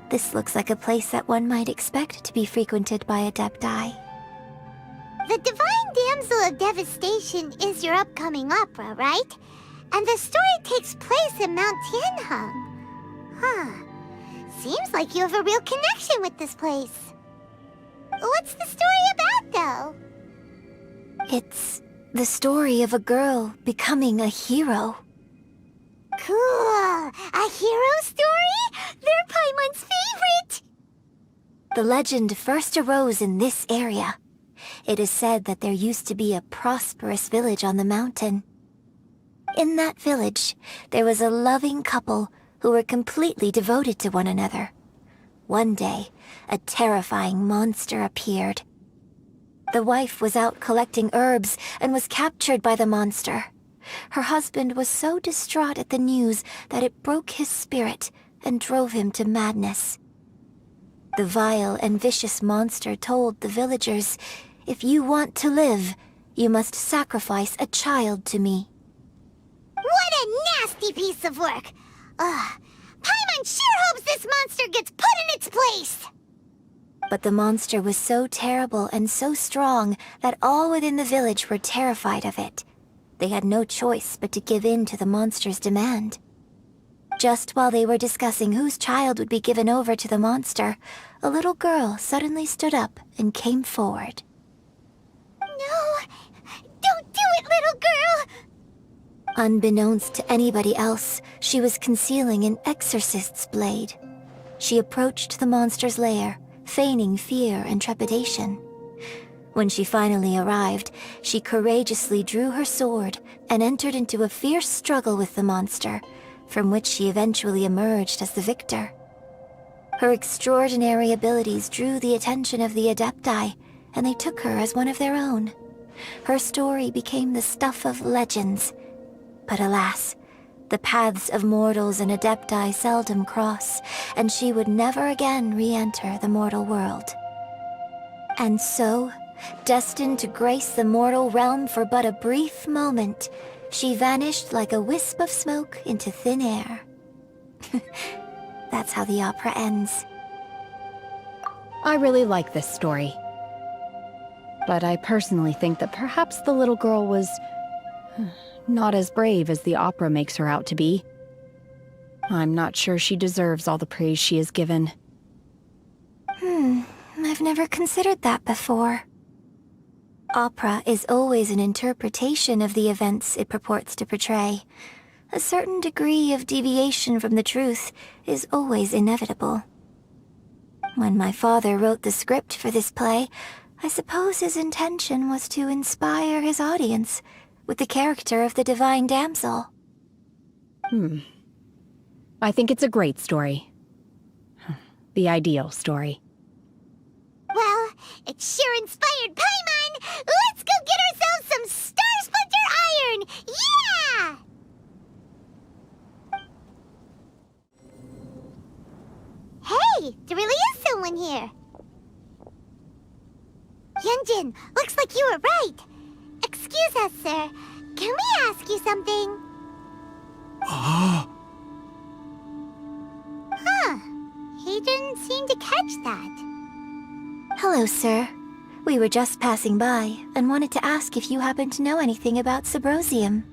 this looks like a place that one might expect to be frequented by Adepti. The Divine Damsel of Devastation is your upcoming opera, right? And the story takes place in Mount Tianheng. Huh. Seems like you have a real connection with this place. What's the story about, though? It's the story of a girl becoming a hero. Cool! A hero story? They're Paimon's favorite! The legend first arose in this area. It is said that there used to be a prosperous village on the mountain. In that village, there was a loving couple who were completely devoted to one another. One day, a terrifying monster appeared. The wife was out collecting herbs and was captured by the monster. Her husband was so distraught at the news that it broke his spirit and drove him to madness. The vile and vicious monster told the villagers, "If you want to live, you must sacrifice a child to me." What a nasty piece of work! Ugh. Paimon sure hopes this monster gets put in its place! But the monster was so terrible and so strong that all within the village were terrified of it. They had no choice but to give in to the monster's demand. Just while they were discussing whose child would be given over to the monster, a little girl suddenly stood up and came forward. No! Don't do it, little girl! Unbeknownst to anybody else, she was concealing an exorcist's blade. She approached the monster's lair, feigning fear and trepidation. When she finally arrived, she courageously drew her sword and entered into a fierce struggle with the monster, from which she eventually emerged as the victor. Her extraordinary abilities drew the attention of the Adepti, and they took her as one of their own. Her story became the stuff of legends. But alas, the paths of mortals and Adepti seldom cross, and she would never again re-enter the mortal world. And so, destined to grace the mortal realm for but a brief moment, she vanished like a wisp of smoke into thin air. That's how the opera ends. I really like this story. But I personally think that perhaps the little girl was not as brave as the opera makes her out to be. I'm not sure she deserves all the praise she is given. I've never considered that before. Opera is always an interpretation of the events it purports to portray. A certain degree of deviation from the truth is always inevitable. When my father wrote the script for this play, I suppose his intention was to inspire his audience with the character of the Divine Damsel. I think it's a great story. The ideal story. Well, it sure inspired Paimon! Let's go get ourselves some Star Splinter Iron! Yeah! Hey, there really is someone here. Yunjin, looks like you were right. Excuse us, sir. Can we ask you something? Huh. He didn't seem to catch that. Hello, sir. We were just passing by and wanted to ask if you happen to know anything about Subrosium.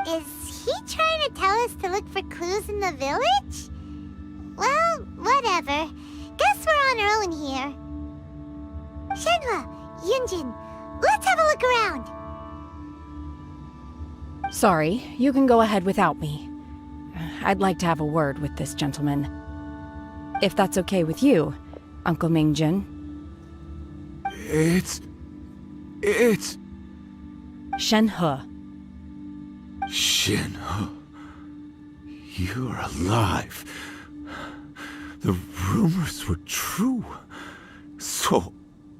Is he trying to tell us to look for clues in the village? Well, whatever. Guess we're on our own here. Shenhua, Yunjin, let's have a look around. Sorry, you can go ahead without me. I'd like to have a word with this gentleman. If that's okay with you, Uncle Mingjin. It's... Shenhe. Shenhe. You're alive. The rumors were true. So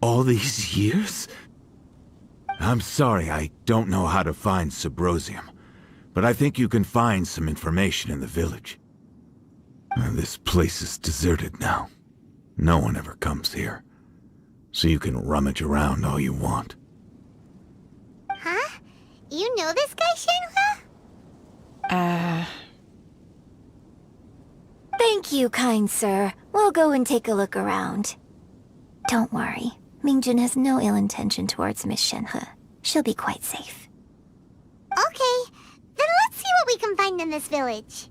All these years? I'm sorry, I don't know how to find Subrosium, but I think you can find some information in the village. This place is deserted now. No one ever comes here, so you can rummage around all you want. Huh? You know this guy, Shenhua? Thank you, kind sir. We'll go and take a look around. Don't worry. Mingjun has no ill intention towards Miss Shenhe. She'll be quite safe. Okay, then let's see what we can find in this village.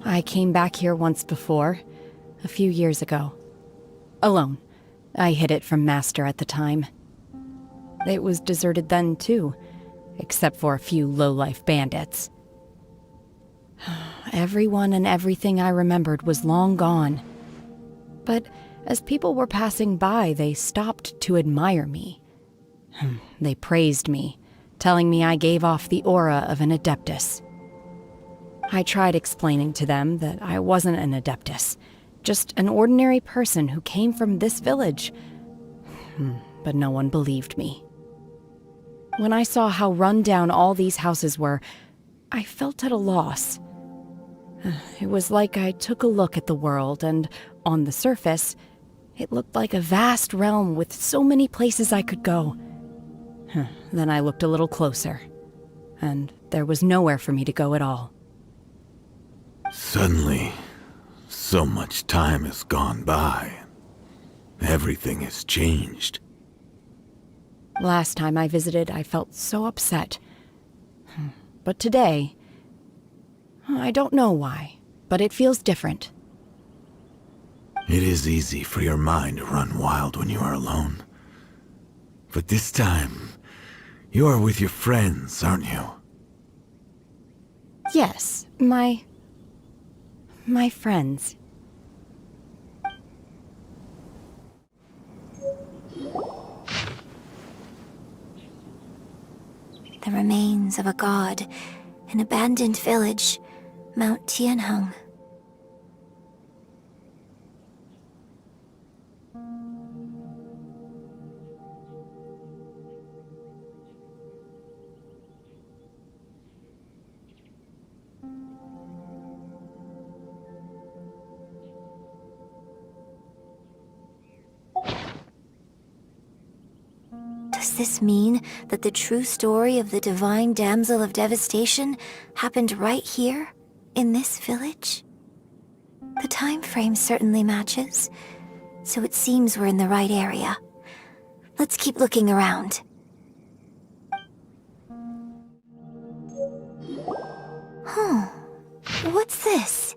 I came back here once before, a few years ago. Alone. I hid it from Master at the time. It was deserted then, too, except for a few low-life bandits. Everyone and everything I remembered was long gone. But as people were passing by, they stopped to admire me. They praised me, telling me I gave off the aura of an Adeptus. I tried explaining to them that I wasn't an Adeptus, just an ordinary person who came from this village. But no one believed me. When I saw how run down all these houses were, I felt at a loss. It was like I took a look at the world, and on the surface, it looked like a vast realm with so many places I could go. Then I looked a little closer, and there was nowhere for me to go at all. Suddenly, so much time has gone by. Everything has changed. Last time I visited, I felt so upset. But today, I don't know why, but it feels different. It is easy for your mind to run wild when you are alone. But this time, you are with your friends, aren't you? Yes, my friends. The remains of a god, an abandoned village, Mount Tianheng. Does this mean that the true story of the Divine Damsel of Devastation happened right here, in this village? The time frame certainly matches, so it seems we're in the right area. Let's keep looking around. What's this?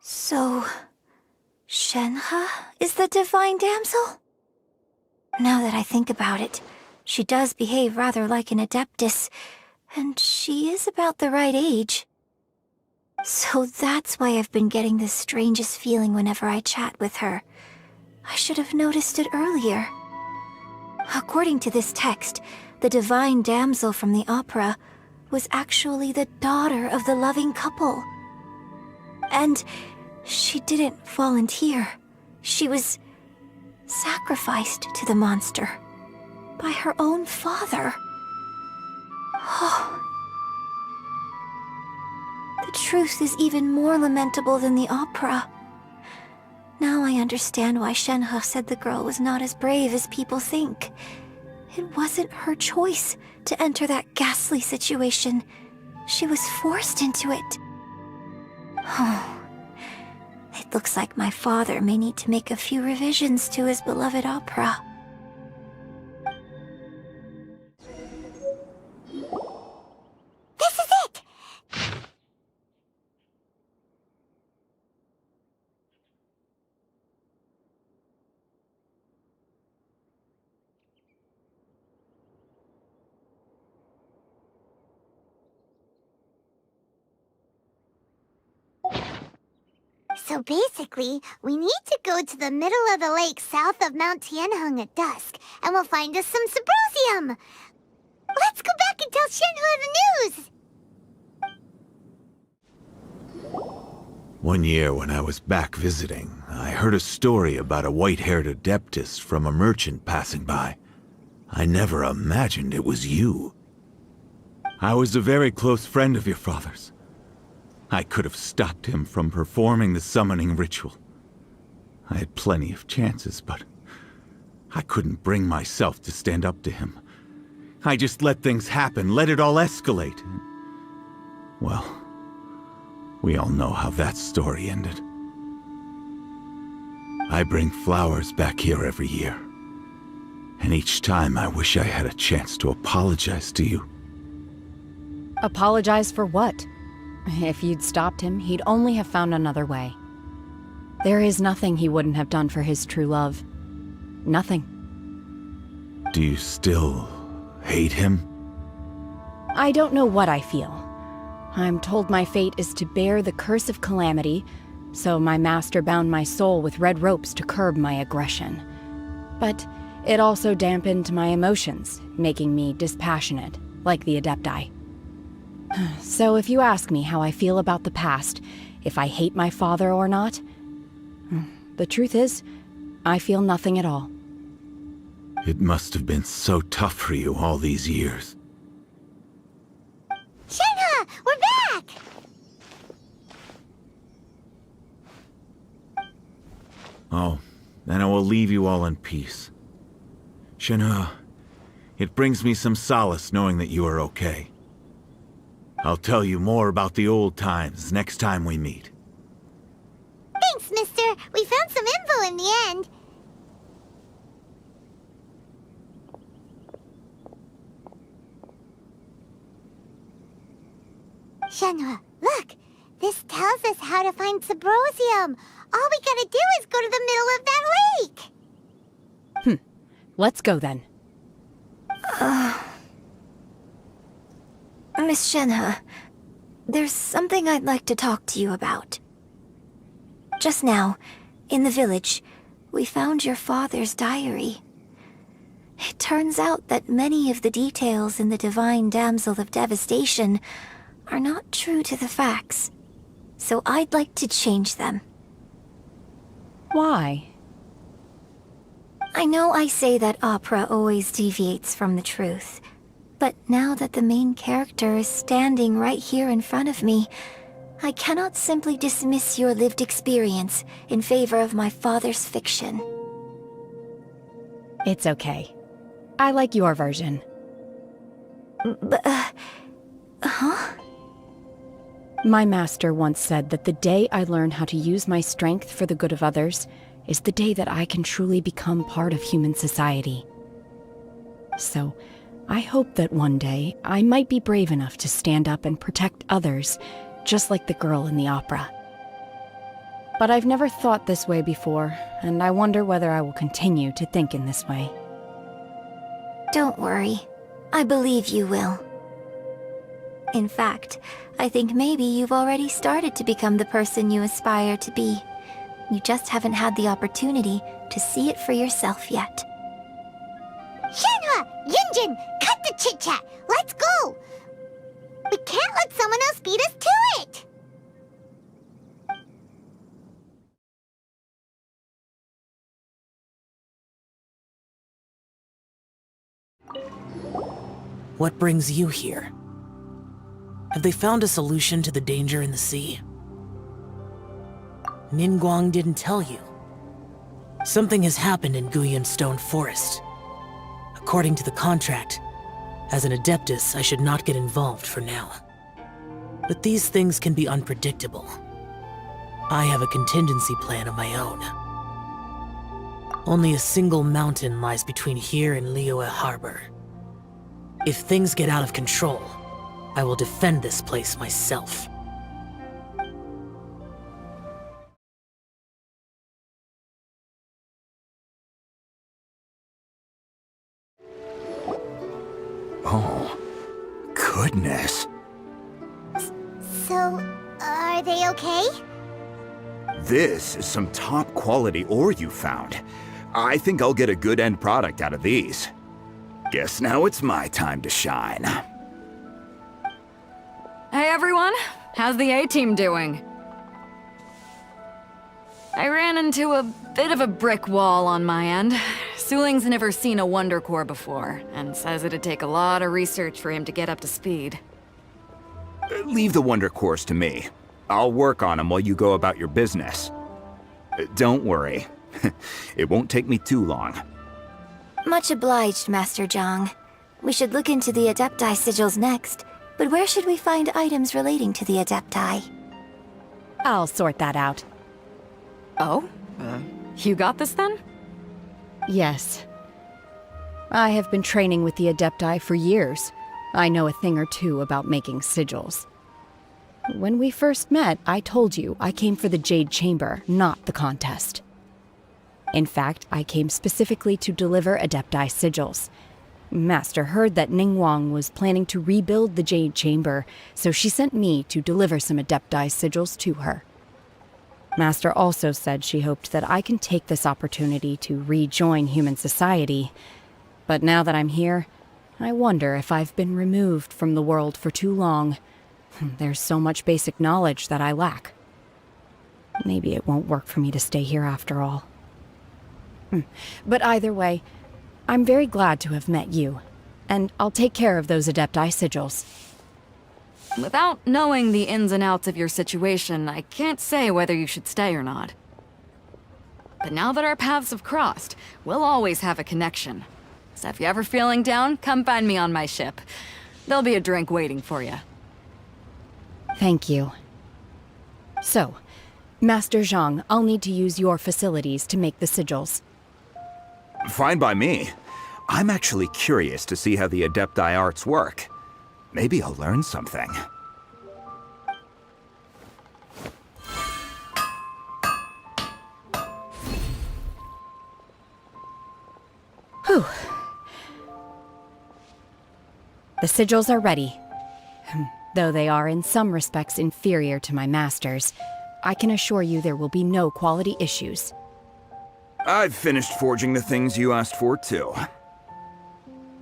So, Shenhe is the Divine Damsel? Now that I think about it, she does behave rather like an Adeptus, and she is about the right age. So that's why I've been getting the strangest feeling whenever I chat with her. I should have noticed it earlier. According to this text, the Divine Damsel from the opera was actually the daughter of the loving couple. And she didn't volunteer. She was sacrificed to the monster by her own father. Oh. The truth is even more lamentable than the opera. Now I understand why Shenhe said the girl was not as brave as people think. It wasn't her choice to enter that ghastly situation. She was forced into it. Oh, it looks like my father may need to make a few revisions to his beloved opera. This is it! So basically, we need to go to the middle of the lake south of Mount Tianheng at dusk, and we'll find us some Subrosium! Let's go back and tell Shenhe the news! One year when I was back visiting, I heard a story about a white-haired adeptus from a merchant passing by. I never imagined it was you. I was a very close friend of your father's. I could have stopped him from performing the summoning ritual. I had plenty of chances, but I couldn't bring myself to stand up to him. I just let things happen, let it all escalate. Well, we all know how that story ended. I bring flowers back here every year. And each time I wish I had a chance to apologize to you. Apologize for what? If you'd stopped him, he'd only have found another way. There is nothing he wouldn't have done for his true love. Nothing. Do you still hate him? I don't know what I feel. I'm told my fate is to bear the curse of calamity, so my master bound my soul with red ropes to curb my aggression. But it also dampened my emotions, making me dispassionate, like the Adepti. So if you ask me how I feel about the past, if I hate my father or not, the truth is, I feel nothing at all. It must have been so tough for you all these years. Shenhe, we're back! Oh, then I will leave you all in peace. Shenhe, it brings me some solace knowing that you are okay. I'll tell you more about the old times next time we meet. Thanks, mister. We found some info in the end. Shenhe, look! This tells us how to find Subrosium. All we gotta do is go to the middle of that lake! Let's go then. Miss Shenhe, there's something I'd like to talk to you about. Just now, in the village, we found your father's diary. It turns out that many of the details in the Divine Damsel of Devastation are not true to the facts, so I'd like to change them. Why? I know I say that opera always deviates from the truth, but now that the main character is standing right here in front of me, I cannot simply dismiss your lived experience in favor of my father's fiction. It's okay. I like your version. But, huh? My master once said that the day I learn how to use my strength for the good of others is the day that I can truly become part of human society. So, I hope that one day I might be brave enough to stand up and protect others, just like the girl in the opera. But I've never thought this way before, and I wonder whether I will continue to think in this way. Don't worry. I believe you will. In fact, I think maybe you've already started to become the person you aspire to be. You just haven't had the opportunity to see it for yourself yet. Shenhe! Yunjin! Cut the chit-chat! Let's go! We can't let someone else beat us to it! What brings you here? Have they found a solution to the danger in the sea? Ningguang didn't tell you, Something has happened in Guyan Stone Forest. According to the contract, as an Adeptus, I should not get involved for now. But these things can be unpredictable. I have a contingency plan of my own. Only a single mountain lies between here and Liyue Harbor. If things get out of control, I will defend this place myself. Oh, goodness. So, are they okay? This is some top quality ore you found. I think I'll get a good end product out of these. Guess now it's my time to shine. Hey everyone, how's the A-team doing? I ran into a bit of a brick wall on my end. Suling's never seen a Wonder Core before, and says it'd take a lot of research for him to get up to speed. Leave the Wonder Cores to me. I'll work on them while you go about your business. Don't worry. It won't take me too long. Much obliged, Master Zhang. We should look into the Adepti sigils next, but where should we find items relating to the Adepti? I'll sort that out. Oh? You got this then? Yes. I have been training with the Adepti for years. I know a thing or two about making sigils. When we first met, I told you I came for the Jade Chamber, not the contest. In fact, I came specifically to deliver Adepti sigils. Master heard that Ningguang was planning to rebuild the Jade Chamber, so she sent me to deliver some Adepti sigils to her. Master also said she hoped that I can take this opportunity to rejoin human society. But now that I'm here, I wonder if I've been removed from the world for too long. There's so much basic knowledge that I lack. Maybe it won't work for me to stay here after all. But either way, I'm very glad to have met you, and I'll take care of those Adepti sigils. Without knowing the ins and outs of your situation, I can't say whether you should stay or not. But now that our paths have crossed, we'll always have a connection. So if you're ever feeling down, come find me on my ship. There'll be a drink waiting for you. Thank you. So, Master Zhang, I'll need to use your facilities to make the sigils. Fine by me. I'm actually curious to see how the Adepti arts work. Maybe I'll learn something. Whew. The sigils are ready. Though they are in some respects inferior to my master's, I can assure you there will be no quality issues. I've finished forging the things you asked for, too.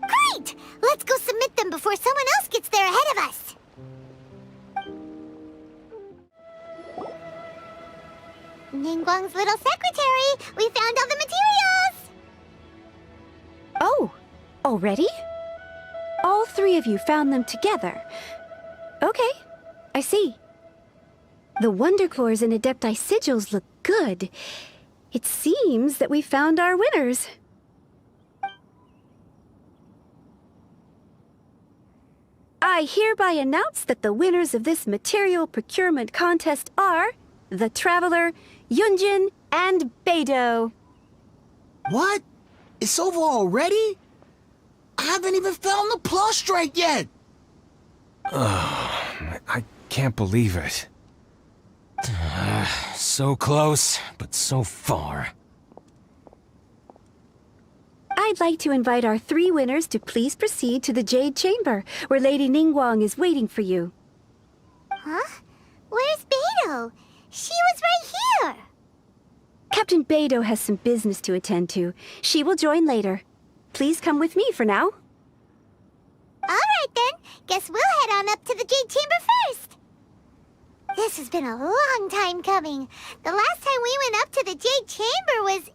Great! Let's go submit them before someone else gets there ahead of us. Ningguang's little secretary! We found all the materials! Oh, already? All three of you found them together. Okay, I see. The Wonder Cores and Adepti sigils look good. It seems that we found our winners. I hereby announce that the winners of this material procurement contest are the Traveler, Yunjin, and Beidou. What? It's over already? I haven't even found the prostrate yet! I can't believe it. So close, but so far. I'd like to invite our three winners to please proceed to the Jade Chamber, where Lady Ningguang is waiting for you. Huh? Where's Beidou? She was right here! Captain Beidou has some business to attend to. She will join later. Please come with me for now. Alright then, guess we'll head on up to the Jade Chamber first. This has been a long time coming. The last time we went up to the Jade Chamber was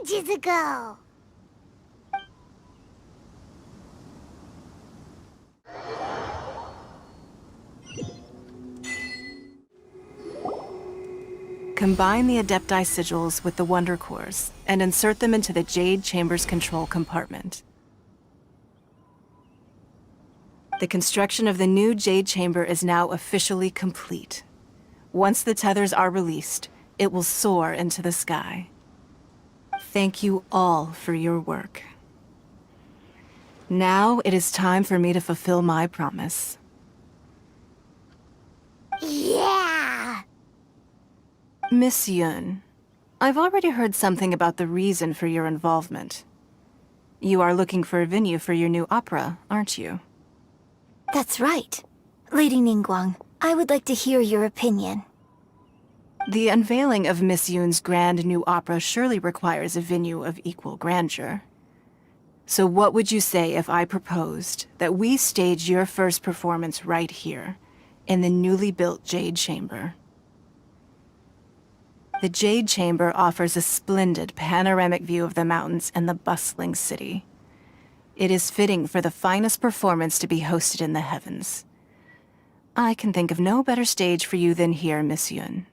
ages ago. Combine the Adepti sigils with the Wonder Cores and insert them into the Jade Chamber's control compartment. The construction of the new Jade Chamber is now officially complete. Once the tethers are released, it will soar into the sky. Thank you all for your work. Now it is time for me to fulfill my promise. Yeah! Miss Yun, I've already heard something about the reason for your involvement. You are looking for a venue for your new opera, aren't you? That's right. Lady Ningguang, I would like to hear your opinion. The unveiling of Miss Yun's grand new opera surely requires a venue of equal grandeur. So what would you say if I proposed that we stage your first performance right here, in the newly built Jade Chamber? The Jade Chamber offers a splendid panoramic view of the mountains and the bustling city. It is fitting for the finest performance to be hosted in the heavens. I can think of no better stage for you than here, Miss Yun.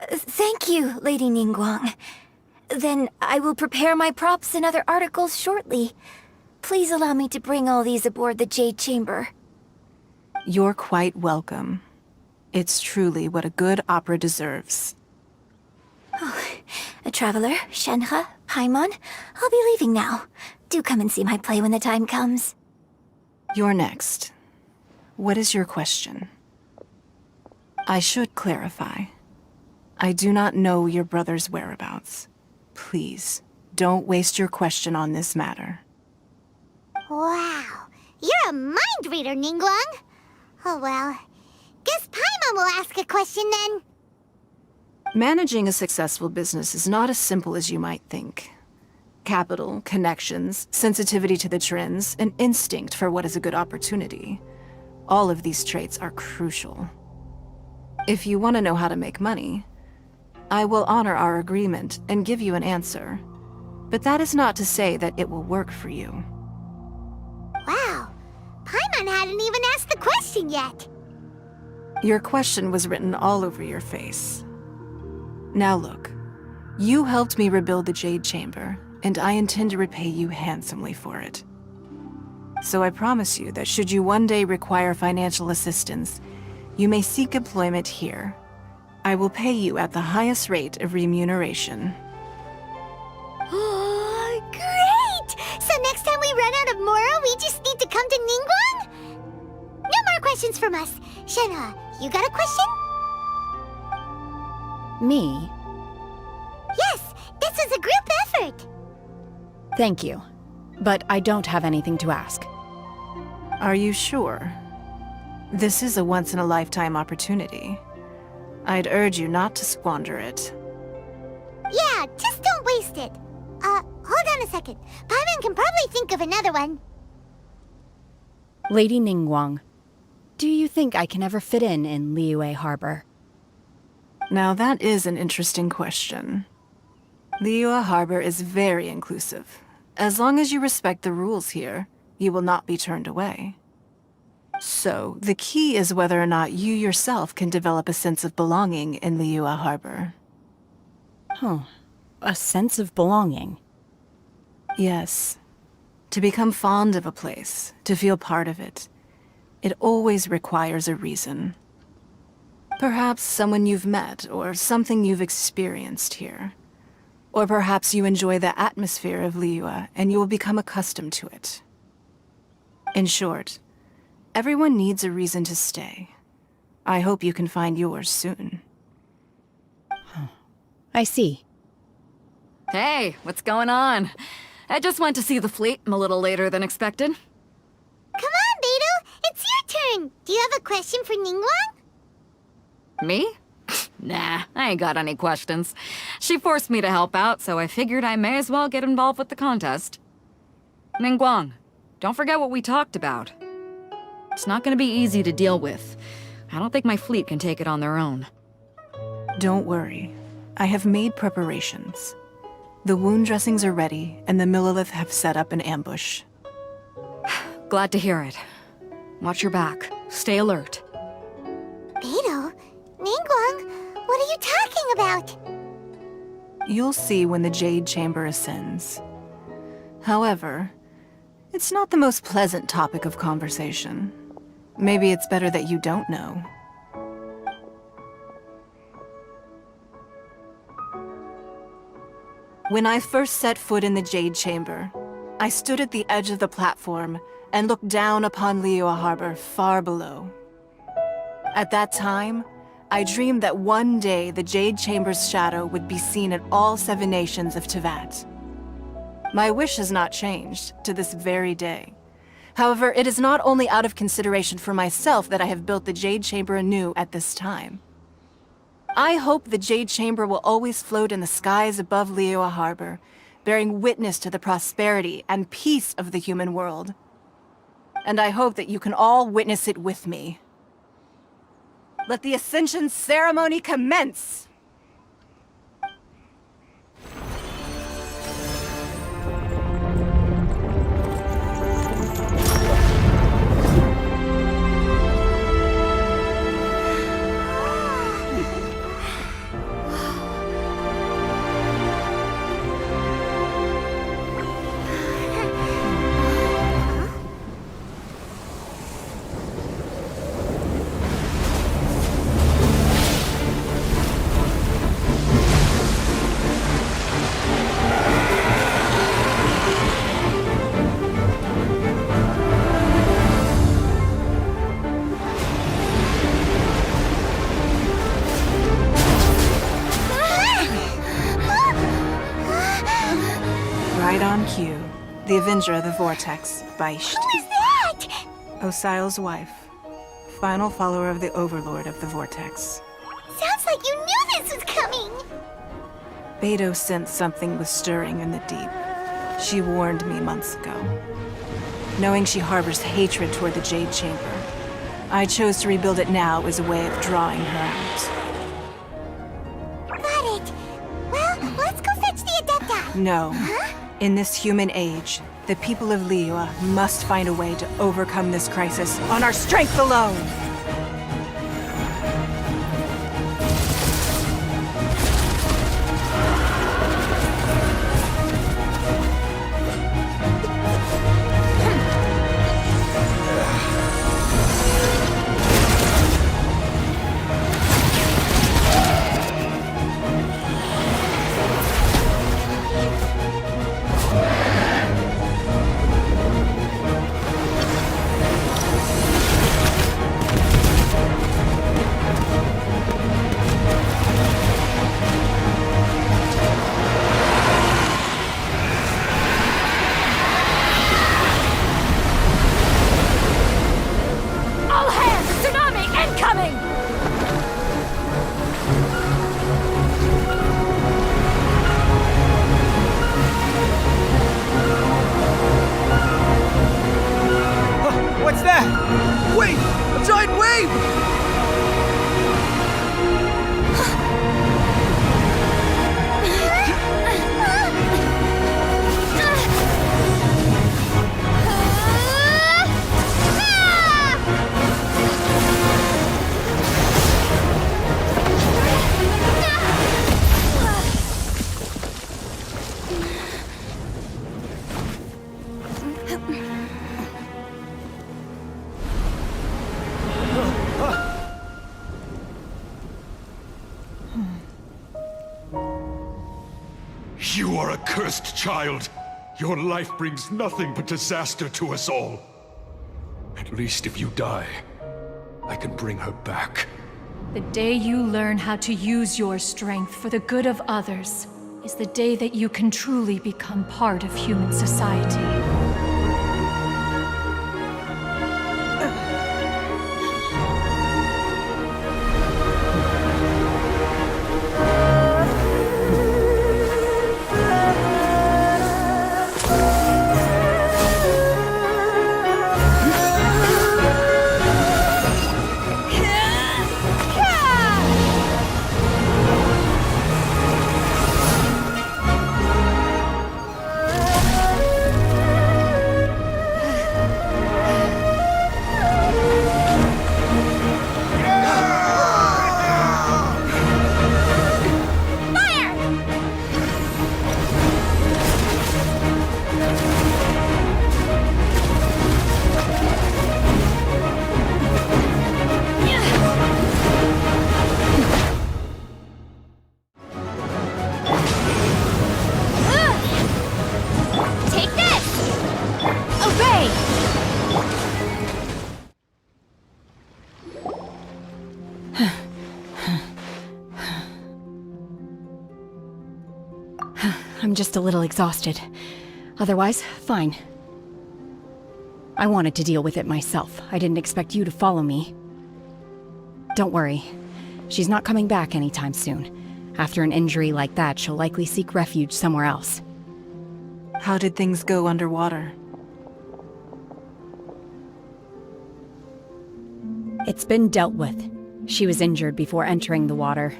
Thank you, Lady Ningguang. Then I will prepare my props and other articles shortly. Please allow me to bring all these aboard the Jade Chamber. You're quite welcome. It's truly what a good opera deserves. A traveler, Shenhe, Paimon, I'll be leaving now. Do come and see my play when the time comes. You're next. What is your question? I should clarify. I do not know your brother's whereabouts. Please, don't waste your question on this matter. Wow, you're a mind reader, Ningguang. Oh well, guess Paimon will ask a question then. Managing a successful business is not as simple as you might think. Capital, connections, sensitivity to the trends, and instinct for what is a good opportunity. All of these traits are crucial. If you want to know how to make money, I will honor our agreement and give you an answer. But that is not to say that it will work for you. Wow, Paimon hadn't even asked the question yet. Your question was written all over your face. Now look, you helped me rebuild the Jade Chamber, and I intend to repay you handsomely for it. So I promise you that should you one day require financial assistance, you may seek employment here. I will pay you at the highest rate of remuneration. Oh, great! So next time we run out of Mora, we just need to come to Ningguang? No more questions from us. Shenhe, you got a question? Me? Yes, this is a group effort. Thank you. But I don't have anything to ask. Are you sure? This is a once-in-a-lifetime opportunity. I'd urge you not to squander it. Yeah, just don't waste it. Hold on a second. Paimon can probably think of another one. Lady Ningguang, do you think I can ever fit in Liyue Harbor? Now that is an interesting question. Liyue Harbor is very inclusive. As long as you respect the rules here, you will not be turned away. So, the key is whether or not you yourself can develop a sense of belonging in Liyue Harbor. Huh. A sense of belonging? Yes. To become fond of a place, to feel part of it, it always requires a reason. Perhaps someone you've met, or something you've experienced here. Or perhaps you enjoy the atmosphere of Liyue, and you will become accustomed to it. In short, everyone needs a reason to stay. I hope you can find yours soon. I see. Hey, what's going on? I just went to see the fleet a little later than expected. Come on, Beidou! It's your turn! Do you have a question for Ningguang? Me? Nah, I ain't got any questions. She forced me to help out, so I figured I may as well get involved with the contest. Ningguang, don't forget what we talked about. It's not gonna be easy to deal with. I don't think my fleet can take it on their own. Don't worry. I have made preparations. The wound dressings are ready, and the Millilith have set up an ambush. Glad to hear it. Watch your back. Stay alert. Beidou? Ningguang? you talking about? You'll see when the Jade Chamber ascends. However, it's not the most pleasant topic of conversation. Maybe it's better that you don't know. When I first set foot in the Jade Chamber, I stood at the edge of the platform and looked down upon Liyue Harbor far below. At that time, I dreamed that one day the Jade Chamber's shadow would be seen at all 7 nations of Teyvat. My wish has not changed to this very day. However, it is not only out of consideration for myself that I have built the Jade Chamber anew at this time. I hope the Jade Chamber will always float in the skies above Liyue Harbor, bearing witness to the prosperity and peace of the human world. And I hope that you can all witness it with me. Let the Ascension ceremony commence! Right on cue. The Avenger of the Vortex, Beisht. Who is that? Osial's wife. Final follower of the Overlord of the Vortex. Sounds like you knew this was coming! Beidou sensed something was stirring in the deep. She warned me months ago. Knowing she harbors hatred toward the Jade Chamber, I chose to rebuild it now as a way of drawing her out. Got it. Well, let's go fetch the Adepta. No. In this human age, the people of Liyue must find a way to overcome this crisis on our strength alone! What's that? Wait! A giant wave! You are a cursed child. Your life brings nothing but disaster to us all. At least if you die, I can bring her back. The day you learn how to use your strength for the good of others is the day that you can truly become part of human society. just a little exhausted. Otherwise, fine. I wanted to deal with it myself. I didn't expect you to follow me. Don't worry. She's not coming back anytime soon. After an injury like that, she'll likely seek refuge somewhere else. How did things go underwater? It's been dealt with. She was injured before entering the water.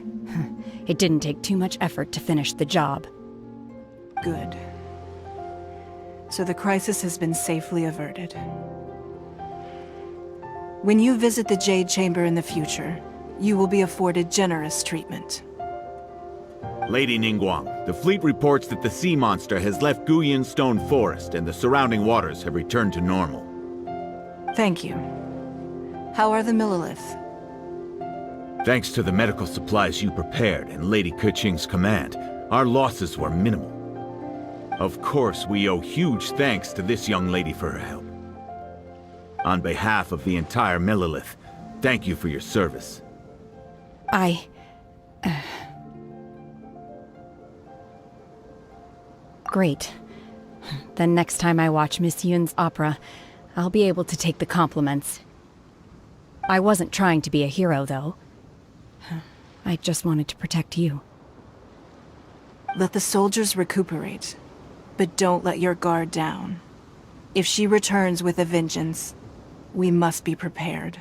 It didn't take too much effort to finish the job. Good. So the crisis has been safely averted. When you visit the Jade Chamber in the future, you will be afforded generous treatment. Lady Ningguang, the fleet reports that the sea monster has left Guyan Stone Forest and the surrounding waters have returned to normal. Thank you. How are the Millilith? Thanks to the medical supplies you prepared and Lady Keqing's command, our losses were minimal. Of course, we owe huge thanks to this young lady for her help. On behalf of the entire Millilith, thank you for your service. Great. Then next time I watch Miss Yun's opera, I'll be able to take the compliments. I wasn't trying to be a hero, though. I just wanted to protect you. Let the soldiers recuperate, but don't let your guard down. If she returns with a vengeance, we must be prepared.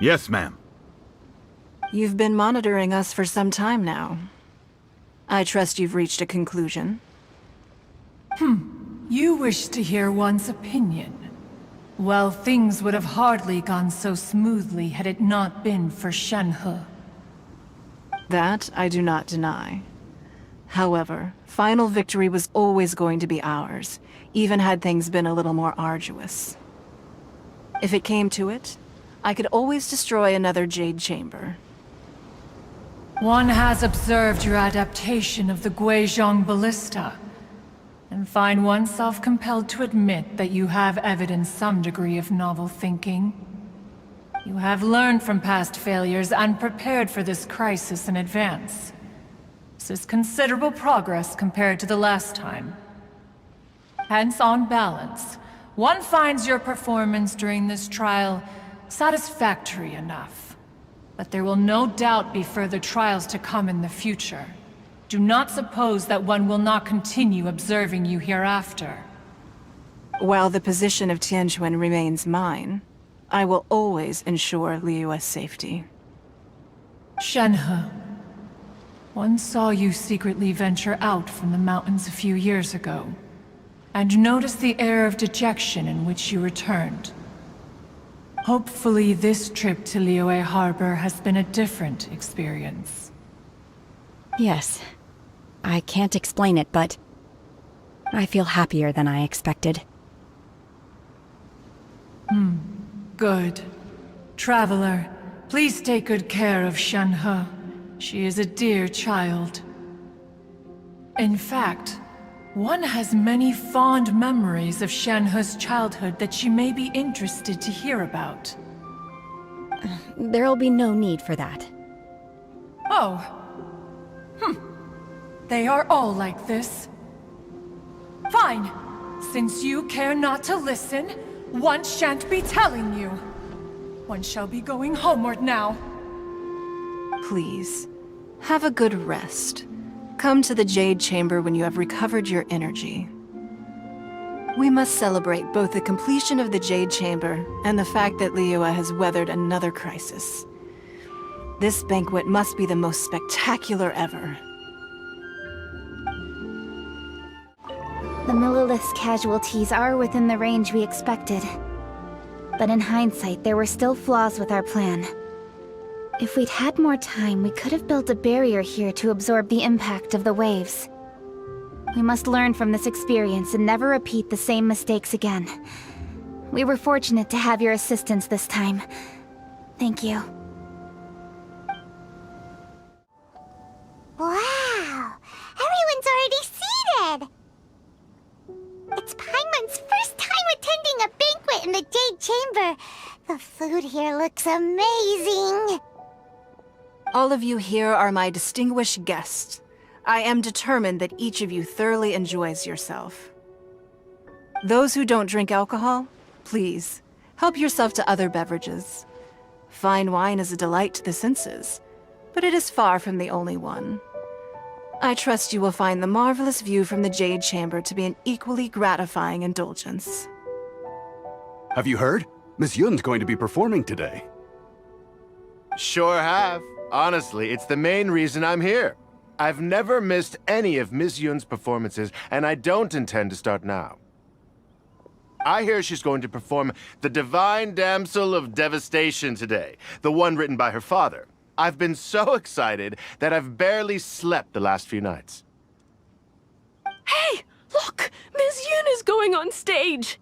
Yes, ma'am. You've been monitoring us for some time now. I trust you've reached a conclusion. You wish to hear one's opinion. Well, things would have hardly gone so smoothly had it not been for Shenhe. That I do not deny. However, final victory was always going to be ours, even had things been a little more arduous. If it came to it, I could always destroy another Jade Chamber. One has observed your adaptation of the Guizhong Ballista, and find oneself compelled to admit that you have evidenced some degree of novel thinking. You have learned from past failures and prepared for this crisis in advance. This is considerable progress compared to the last time. Hence, on balance, one finds your performance during this trial satisfactory enough. But there will no doubt be further trials to come in the future. Do not suppose that one will not continue observing you hereafter. While the position of Tianquan remains mine, I will always ensure Liyue's safety. Shenhe, one saw you secretly venture out from the mountains a few years ago, and noticed the air of dejection in which you returned. Hopefully this trip to Liyue Harbor has been a different experience. Yes. I can't explain it, but I feel happier than I expected. Good. Traveler, please take good care of Shenhe. She is a dear child. In fact, one has many fond memories of Shenhe's childhood that she may be interested to hear about. There'll be no need for that. Oh. They are all like this. Fine. Since you care not to listen, one shan't be telling you. One shall be going homeward now. Please, have a good rest. Come to the Jade Chamber when you have recovered your energy. We must celebrate both the completion of the Jade Chamber and the fact that Liyue has weathered another crisis. This banquet must be the most spectacular ever. The Millilith's casualties are within the range we expected. But in hindsight, there were still flaws with our plan. If we'd had more time, we could have built a barrier here to absorb the impact of the waves. We must learn from this experience and never repeat the same mistakes again. We were fortunate to have your assistance this time. Thank you. Wow! Everyone's already seated! It's Paimon's first time attending a banquet in the Jade Chamber. The food here looks amazing. All of you here are my distinguished guests. I am determined that each of you thoroughly enjoys yourself. Those who don't drink alcohol, please, help yourself to other beverages. Fine wine is a delight to the senses, but it is far from the only one. I trust you will find the marvelous view from the Jade Chamber to be an equally gratifying indulgence. Have you heard? Miss Yun's going to be performing today. Sure have. Honestly, it's the main reason I'm here. I've never missed any of Miss Yun's performances, and I don't intend to start now. I hear she's going to perform The Divine Damsel of Devastation today, the one written by her father. I've been so excited that I've barely slept the last few nights. Hey! Look! Miss Yun is going on stage!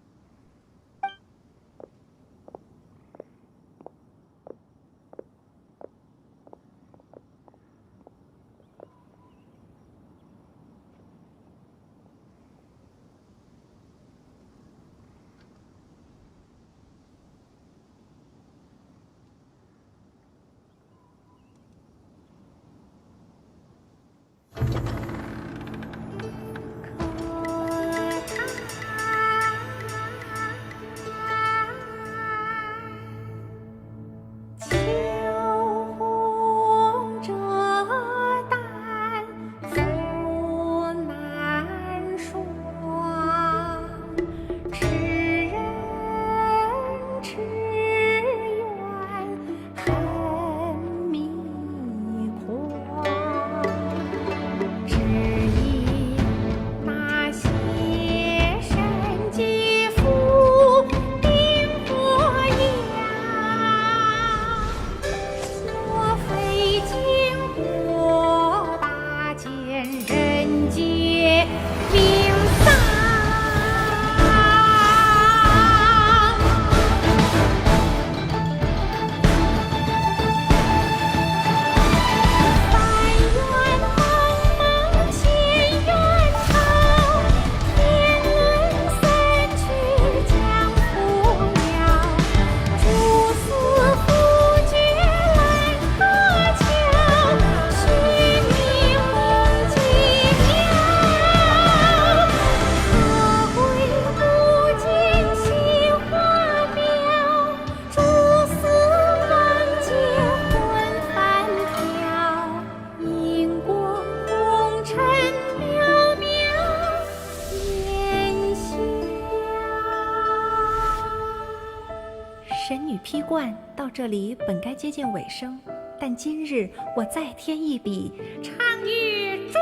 这里本该接近尾声，但今日我再添一笔，唱与诸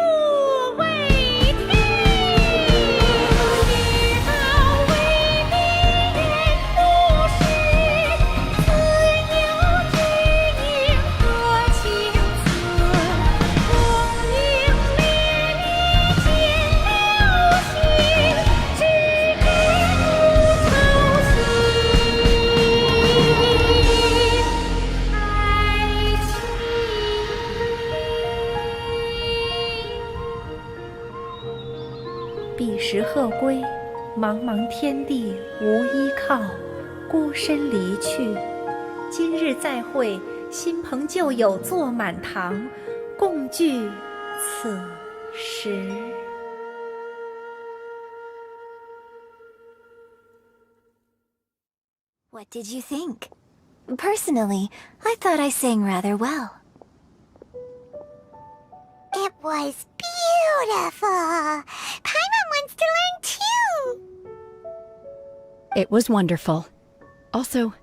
位听。彼时鹤归，茫茫天地无依靠，孤身离去。今日再会，新朋旧友坐满堂，共聚此时。What did you think? Personally, I thought I sang rather well. It was beautiful! Paimon wants to learn too! It was wonderful. Also,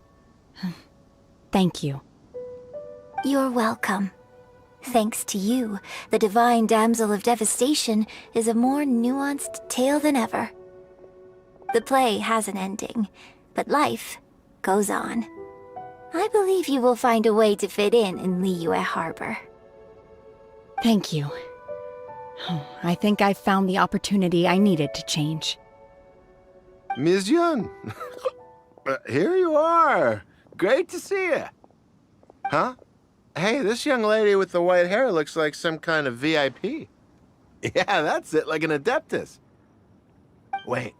thank you. You're welcome. Thanks to you, the Divine Damsel of Devastation is a more nuanced tale than ever. The play has an ending, but life goes on. I believe you will find a way to fit in Liyue Harbor. Thank you. I think I've found the opportunity I needed to change. Ms. Yun, here you are. Great to see you. Huh? Hey, this young lady with the white hair looks like some kind of VIP. Yeah, that's it, like an Adeptus. Wait,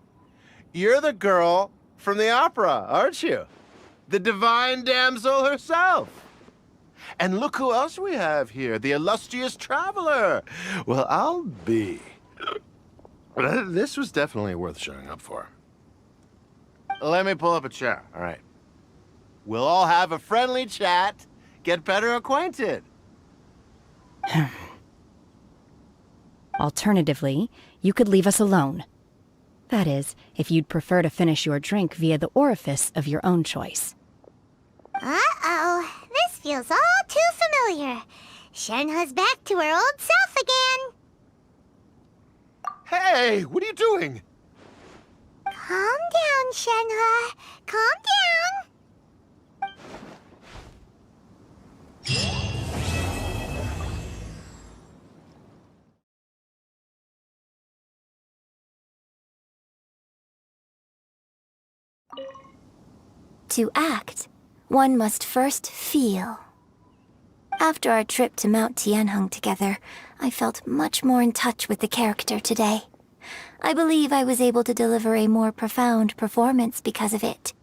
you're the girl from the opera, aren't you? The Divine Damsel herself. And look who else we have here, the illustrious traveler. Well, I'll be. This was definitely worth showing up for. Let me pull up a chair, all right? We'll all have a friendly chat, get better acquainted. Alternatively, you could leave us alone. That is, if you'd prefer to finish your drink via the orifice of your own choice. Uh-oh, this feels all too familiar. Shenhe's back to her old self again. Hey, what are you doing? Calm down, Shenhe. Calm down. To act, one must first feel. After our trip to Mount Tianheng together, I felt much more in touch with the character today. I believe I was able to deliver a more profound performance because of it.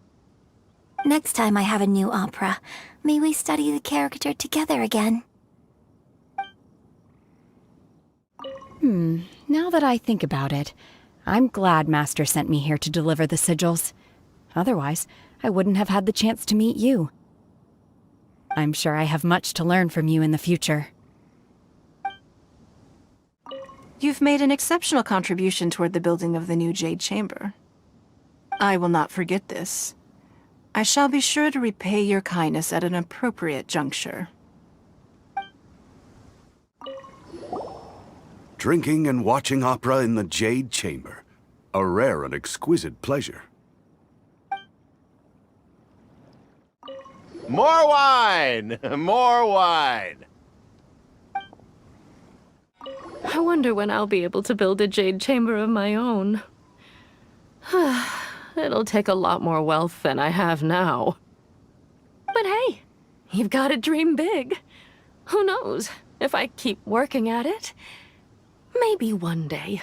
Next time I have a new opera, may we study the character together again. Now that I think about it, I'm glad Master sent me here to deliver the sigils. Otherwise, I wouldn't have had the chance to meet you. I'm sure I have much to learn from you in the future. You've made an exceptional contribution toward the building of the new Jade Chamber. I will not forget this. I shall be sure to repay your kindness at an appropriate juncture. Drinking and watching opera in the Jade Chamber. A rare and exquisite pleasure. More wine! More wine! I wonder when I'll be able to build a jade chamber of my own. It'll take a lot more wealth than I have now. But hey, you've got to dream big. Who knows? If I keep working at it, maybe one day